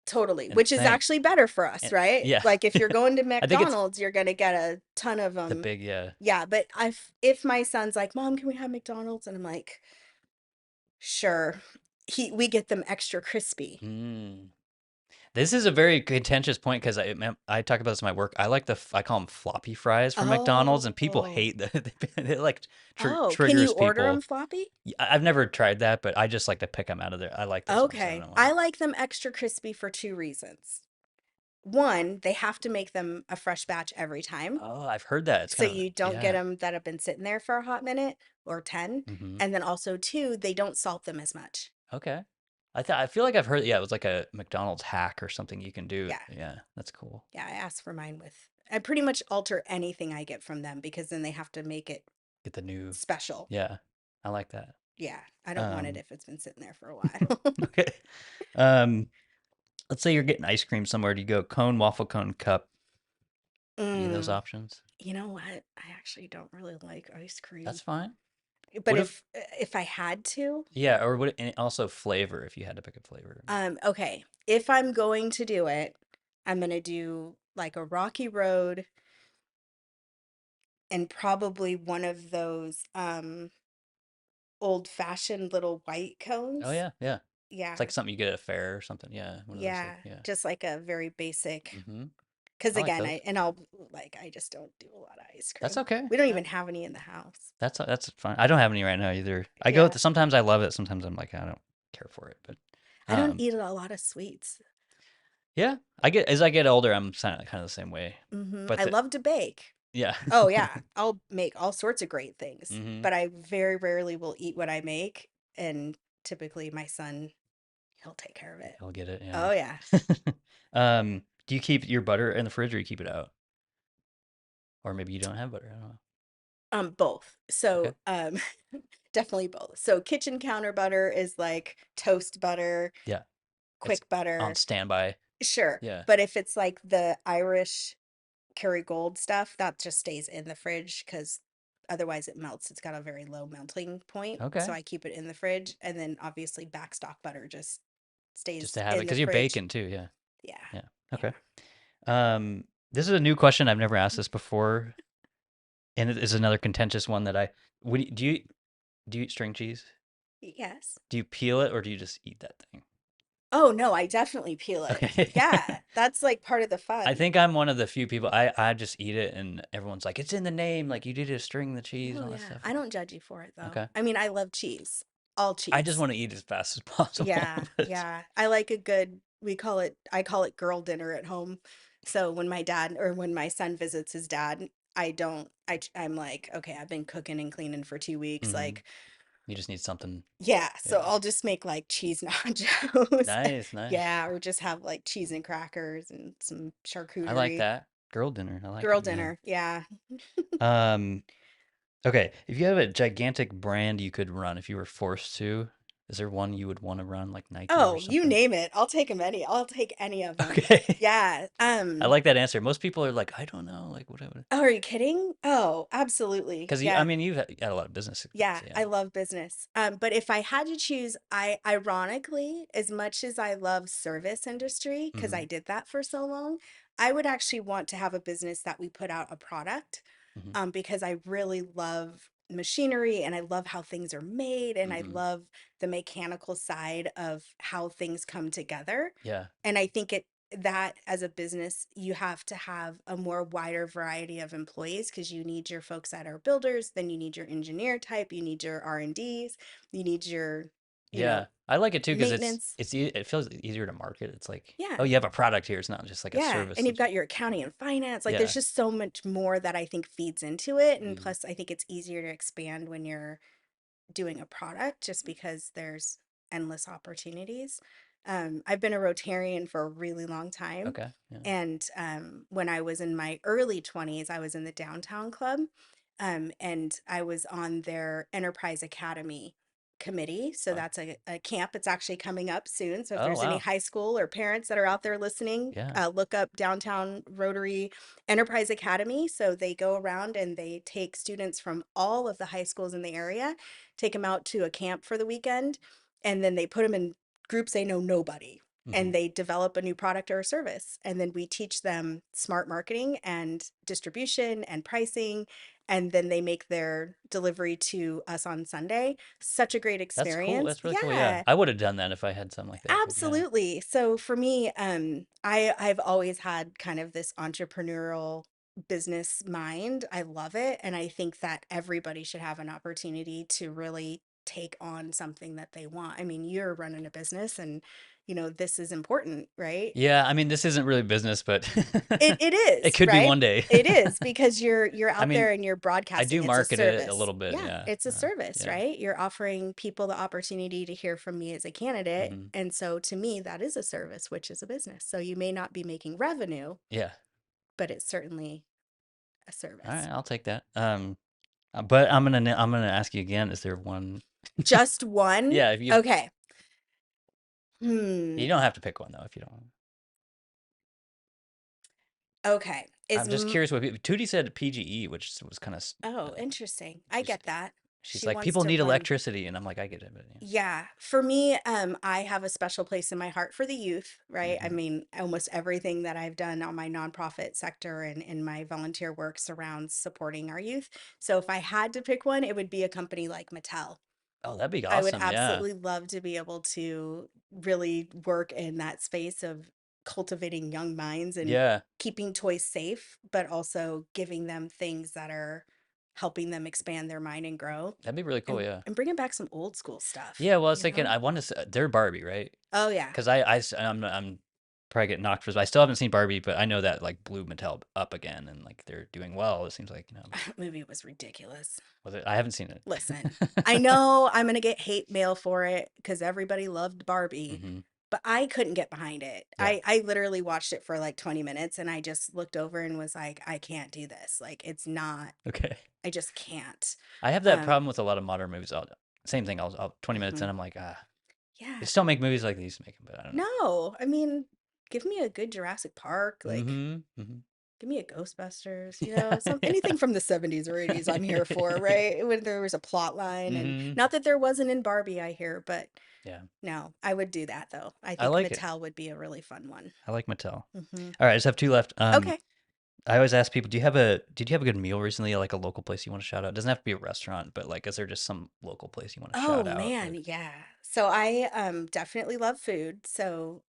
totally. in the Which is thing. actually better for us, And, right? yeah. Like if you're going to I think it's McDonald's, you're going to get a ton of the them. big, yeah. Yeah, but if my son's like, "Mom, can we have McDonald's?" and I'm like, "Sure." We get them extra crispy. Mm. This is a very contentious point because I talk about this in my work. I call them floppy fries from McDonald's, and people Oh. hate that. It like Oh, can you triggers order them people. floppy? I've never tried that, but I just like to pick them out of there. I like those ones. I don't Okay. know why. I like them extra crispy for 2 reasons. One, they have to make them a fresh batch every time. Oh, I've heard that. It's So kind of you don't get yeah. them that have been sitting there for a hot minute or 10. Hmm. And then also, two, they don't salt them as much. Okay. I feel like I've heard yeah, it was like a McDonald's hack or something you can do. Yeah. Yeah, that's cool. Yeah. I ask for mine with, I pretty much alter anything I get from them because then they have to make it Get the new special. yeah. I like that. Yeah. I don't want it Um if it's been sitting there for a while. okay. Um let's say you're getting ice cream somewhere. Do you go cone, waffle cone, cup? Any of those Mm, options? you know what? I actually don't really like ice That's cream. fine. But What if if I had to, yeah, or would it and also flavor if you had to pick a flavor? okay, if I'm going to do it, I'm gonna do like a rocky road and probably one of those old fashioned little white Oh cones. yeah, yeah. It's Yeah. like something you get at a fair or something. Yeah, one of those like Yeah. yeah. Just like a very basic. Mm-hmm. Because I like again, those. I just don't do a lot of ice That's cream. okay. We don't Yeah. even have any in the house. That's fine. I don't have any right now either. Yeah. Sometimes I love it. Sometimes I'm like I don't care for it. But I don't um, eat a lot of sweets. yeah, as I get older, I'm kind of the same way. But I love to bake. yeah. Oh, yeah. I'll make all sorts of great things, Hmm. but I very rarely will eat what I make. And typically my son, he'll take care of it. I'll get it. Oh, yeah. Yeah. Do you keep your butter in the fridge or you keep it out? Or maybe you don't have butter. I don't know. Both. Okay. So, definitely both. So kitchen counter butter is like toast butter, Yeah. It's quick on butter. standby. Sure. Yeah. But if it's like the Irish Kerrygold stuff, that just stays in the fridge because otherwise it melts. It's got a very low melting point. So Okay. I keep it in the fridge. And then obviously backstock butter just Just stays to have it in the because you're fridge. baking too. Yeah. Yeah. Yeah. Yeah. Okay. This is a new question. I've never asked this before, and it is another contentious one that I. Do you eat string cheese? Yes. Do you peel it or do you just eat that thing? Oh, no, I definitely peel it. Okay. Yeah. That's like part of the I fun. think I'm one of the few people. I just eat it, and everyone's like, "It's in the name. Like you did to string the cheese and Oh, all that yeah. stuff." I don't judge you for it though. Okay. I mean, I love cheese. all I just cheese. want to eat as fast as possible. Yeah, But yeah. I like a good, I call it girl dinner at home. So when my dad or when my son visits his dad, I don't, I'm like, okay, I've been cooking and cleaning for 2 weeks. mhm. Like, You just need something. yeah, so Yeah. I'll just make like cheese nachos. Nice, nice. Yeah, or just have like cheese and crackers and some I like charcuterie. that. Girl dinner. I like Girl it. Yeah. dinner. Yeah. Um, okay. If you have a gigantic brand you could run, if you were forced to, is there one you would want to run, like Nike or Oh, you something? name it. I'll take them any. I'll take any of them. Okay. Yeah. I like that answer. Most people are like, I don't know, like whatever. Oh, are you kidding? Oh, absolutely. Because I Yeah. mean, you've had a lot of business experience. Yeah, Yeah. I love business. But if I had to choose, I ironically, as much as I love service industry, because Mm-hmm. I did that for so long, I would actually want to have a business that we put out a product, Mm-hmm. because I really love machinery and I love how things are made and I Mm-hmm. love the mechanical side of how things come together. Yeah. And I think it that as a business, you have to have a more wider variety of employees because you need your folks that are builders, then you need your engineer type, you need your R&Ds, you need your, you know, Yeah. I like it too because maintenance. it feels easier to market. It's like, oh, Yeah. you have a product here. It's not just like a Yeah. service And you've that you. got your accounting and finance. Like there's Yeah. just so much more that I think feeds into it. And Mm-hmm. plus, I think it's easier to expand when you're doing a product just because there's endless opportunities. I've been a Rotarian for a really long time. Okay. Yeah. And when I was in my early 20s, I was in the downtown club, and I was on their Enterprise Academy committee. So Fun. that's a camp. It's actually coming up soon. So if Oh there's any wow. high school or parents that are out there listening, Yeah. look up Downtown Rotary Enterprise Academy. So they go around and they take students from all of the high schools in the area, take them out to a camp for the weekend, and then they put them in groups they know nobody. Mm-hmm. And they develop a new product or a service. And then we teach them smart marketing and distribution and pricing. And then they make their delivery to us on Sunday. Such a great That's cool. experience. That's really cool. Yeah. Yeah. I would have done that if I had something like that too. Yeah. Absolutely. So for me, I've always had kind of this entrepreneurial business mind. I love it, and I think that everybody should have an opportunity to really take on something that they want. I mean, you're running a business, and this is important, right? Yeah. I mean, this isn't really business, but It it is, could be right? one day. It is because you're I out mean, there and you're I broadcasting. do It's a market it a service. little bit. Yeah, Yeah. it's a service, Yeah. right? You're offering people the opportunity to hear from me as a candidate. Hmm. And so to me, that is a service, which is a business. So you may not be making revenue, Yeah. but it's certainly a All service. right. I'll take that. But I'm gonna ask you again. Is there one? Just one? Yeah. If you Okay. you Hmm. don't have to pick one though. If you don't. Okay. I'm just curious what Tootie said PGE, which was kind of Oh, interesting. I she's get that. she's She like wants people to need run. electricity, and I'm like I get it, but yeah. Yeah, for me, I have a special place in my heart for the youth, right? I Hmm. mean, almost everything that I've done on my nonprofit sector and in my volunteer work surrounds supporting our youth. So if I had to pick one, it would be a company like Mattel. Oh, that'd be I would awesome. Yeah. absolutely love to be able to really work in that space of cultivating young minds and Yeah. keeping toys safe, but also giving them things that are helping them expand their mind and grow That'd be really cool. and Yeah. bringing back some old school stuff, Yeah. Well, I was you thinking know? I want to. They're Barbie, right? Oh yeah. Because I'm probably getting knocked for this. But I still haven't seen Barbie, but I know that like blew Mattel up again, and like they're doing well. It seems like That movie was ridiculous. was it? I haven't seen Listen, I it. know I'm gonna get hate mail for it because everybody loved Barbie, Hmm. but I couldn't get behind it. Yeah. I literally watched it for like 20 minutes and I just looked over and was like, I can't do this. Like it's not, Okay. I just can't. I have that Um, problem with a lot of modern movies. Same thing. I'll 20 minutes mhm. in, I'm like, they Yeah. just don't make movies like they used to make them. But I don't know. No, I mean, give me a good Jurassic Park, like Mm-hmm. Mm-hmm. give me a Ghostbusters, Yeah. some Yeah. anything from the 70s or 80s I'm here for, right? When there was a plot line and Mm-hmm. not that there wasn't in Barbie, I hear, but Yeah. no, I would do that though. I I think like it. Mattel would be a really fun one. I like Mattel. All Hmm. right, I just have two left. Okay. I always ask people, did you have a good meal recently? Like a local place you want to shout out? It doesn't have to be a restaurant, but like, is there just some local place you want to Oh shout out? man, Or yeah. So I definitely love food. So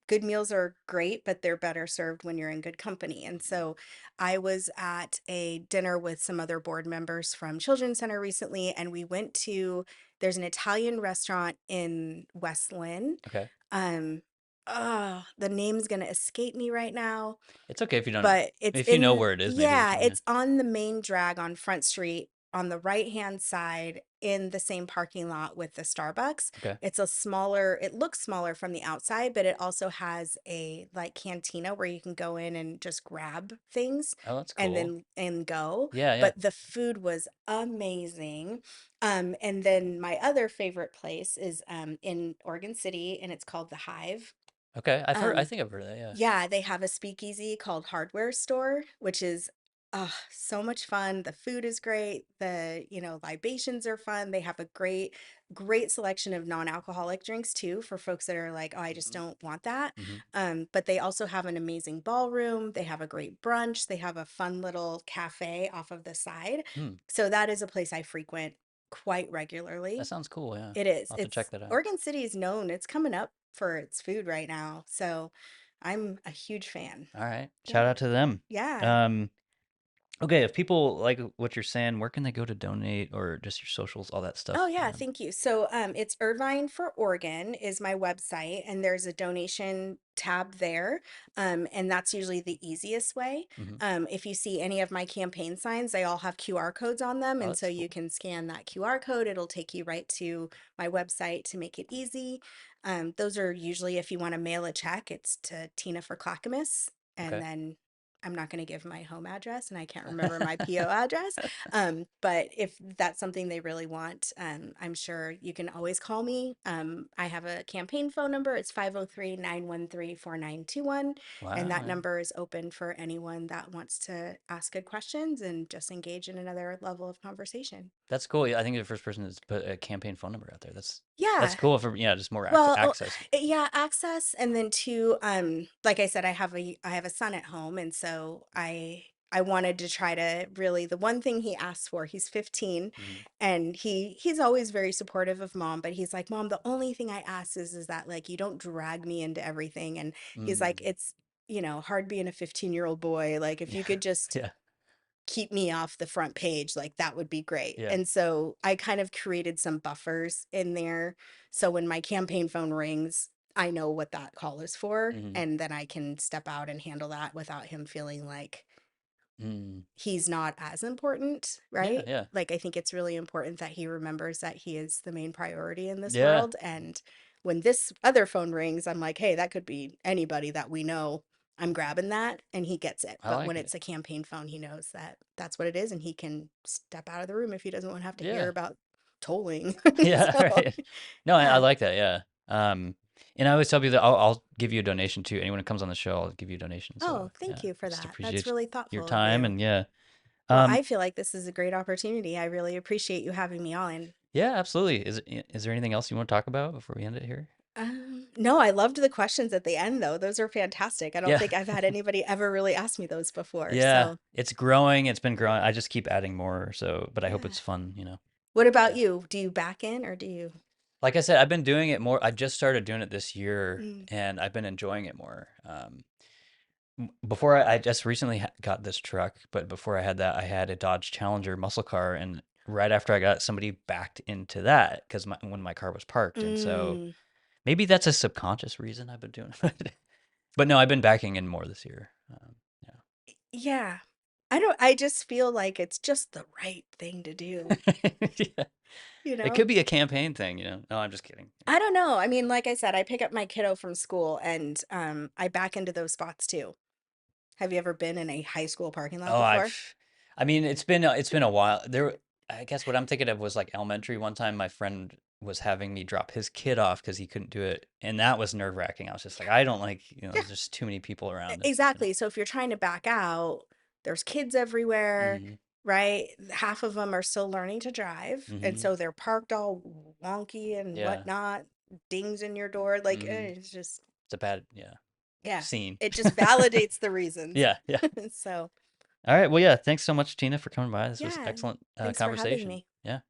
good meals are great, but they're better served when you're in good company. And so I was at a dinner with some other board members from Children's Center recently, and we went to there's an Italian restaurant in West Lynn. okay, Um oh, the name's gonna escape me right now, it's okay if you don't. but it's If you know in where it is, maybe we yeah, can. Yeah. it's on the main drag on Front Street on the right-hand side in the same parking lot with the Starbucks. Okay. It's a smaller, it looks smaller from the outside, but it also has a like cantina where you can go in and just grab things Oh, that's and cool. then and go. Yeah, yeah. But the food was amazing. And then my other favorite place is in Oregon City and it's called The Hive. Okay, I've heard. I Um, think I've heard of that. Yeah. yeah, they have a speakeasy called Hardware Store, which is so much fun. The food is great. Libations are fun. They have a great selection of non-alcoholic drinks too for folks that are like, oh, I just Hmm. don't want that. Hmm. But they also have an amazing ballroom. They have a great brunch. They have a fun little cafe off of the side. Hmm. So that is a place I frequent quite That regularly. sounds cool. Yeah. It is. I'll have to check It's that out. Oregon City is known. It's coming up for its food right now. So I'm a huge fan. All right. Shout Yeah. out to them. Yeah. Um, okay, if people like what you're saying, where can they go to donate or just your socials, all that Oh stuff? yeah, thank you. So it's Irvine for Oregon is my website, and there's a donation tab there, and that's usually the easiest way. Hmm. If you see any of my campaign signs, they all have QR codes on them, Oh, and so that's you cool. can scan that QR code. It'll take you right to my website to make it easy. Those are usually if you want to mail a check, it's to Tina for Clackamas, and Okay. then I'm not going to give my home address, and I can't remember my PO address. But if that's something they really want, I'm sure you can always call me. I have a campaign phone number. It's 503-913-4921. And Wow. that Yeah. number is open for anyone that wants to ask good questions and just engage in another level of conversation. That's cool. Yeah, I think you're the first person to put a campaign phone number out there. That's Yeah. cool for yeah, just more Well, access. yeah, access, and then too, like I said, I have a son at home, and so I wanted to try to really the one thing he asks for, he's 15, Hmm. and he's always very supportive of mom, but he's like, Mom, the only thing I ask is that like you don't drag me into everything, and he's like, Mm. it's hard being a 15-year-old boy. Like if you Yeah. could just Yeah. keep me off the front page, like that would be great. Yeah. And so I kind of created some buffers in there. So when my campaign phone rings, I know what that call is for. Hmm. And then I can step out and handle that without him feeling like Mm. he's not as important, Yeah. right? Yeah. Like, I think it's really important that he remembers that he is the main priority in this Yeah. world. And when this other phone rings, I'm like, hey, that could be anybody that we know. I'm grabbing that and he gets it. I But like when it. it's a campaign phone, he knows that that's what it is and he can step out of the room if he doesn't want to have to hear Yeah. about tolling. Yeah. So, Right. No, I yeah. like that. Yeah. And I always tell people that I'll give you a donation too. Anyone who comes on the show, I'll give you a donation. So Oh, thank yeah, you for just that. That's appreciate really your thoughtful of time you. and yeah. Well, Um, I feel like this is a great opportunity. I really appreciate you having me on. yeah, absolutely. Is there anything else you want to talk about before we end it here? No, I loved the questions at the end though. Those are fantastic. I don't Yeah. think I've had anybody ever really ask me those before. Yeah, So, it's growing. It's been growing. I just keep adding more. So, but I hope yeah. it's fun. What about Yeah. you? Do you back in or do you? Like I said, I've been doing it more. I just started doing it this year, Mm, and I've been enjoying it more. Before I just recently got this truck, but before I had that, I had a Dodge Challenger muscle car, and right after I got it, somebody backed into that because when my car was parked, and so mm, maybe that's a subconscious reason I've been doing it. But no, I've been backing in more this year. yeah. I just feel like it's just the right thing to do, Yeah. Yeah. you It know? could be a campaign thing. No, I'm just kidding. I don't know. I mean, like I said, I pick up my kiddo from school and I back into those spots too. Have you ever been in a high school parking lot Oh, before? I mean, it's been a while. I guess what I'm thinking of was like elementary. One time, my friend was having me drop his kid off because he couldn't do it, and that was nerve wracking. I was just like, I don't like, Yeah. there's just too many people around. Exactly. So if you're trying to back out, there's kids everywhere, Hmm. right? Half of them are still learning to drive. And Hmm. so they're parked all wonky and Yeah. whatnot, dings in your door. Like, Hmm. it's just, It's a bad, yeah. Yeah. scene. It just validates the reasons. Yeah, yeah. So, All right. Well, yeah. Thanks so much, Tina, for coming by. This was yeah. excellent Thanks for having conversation. me. Yeah.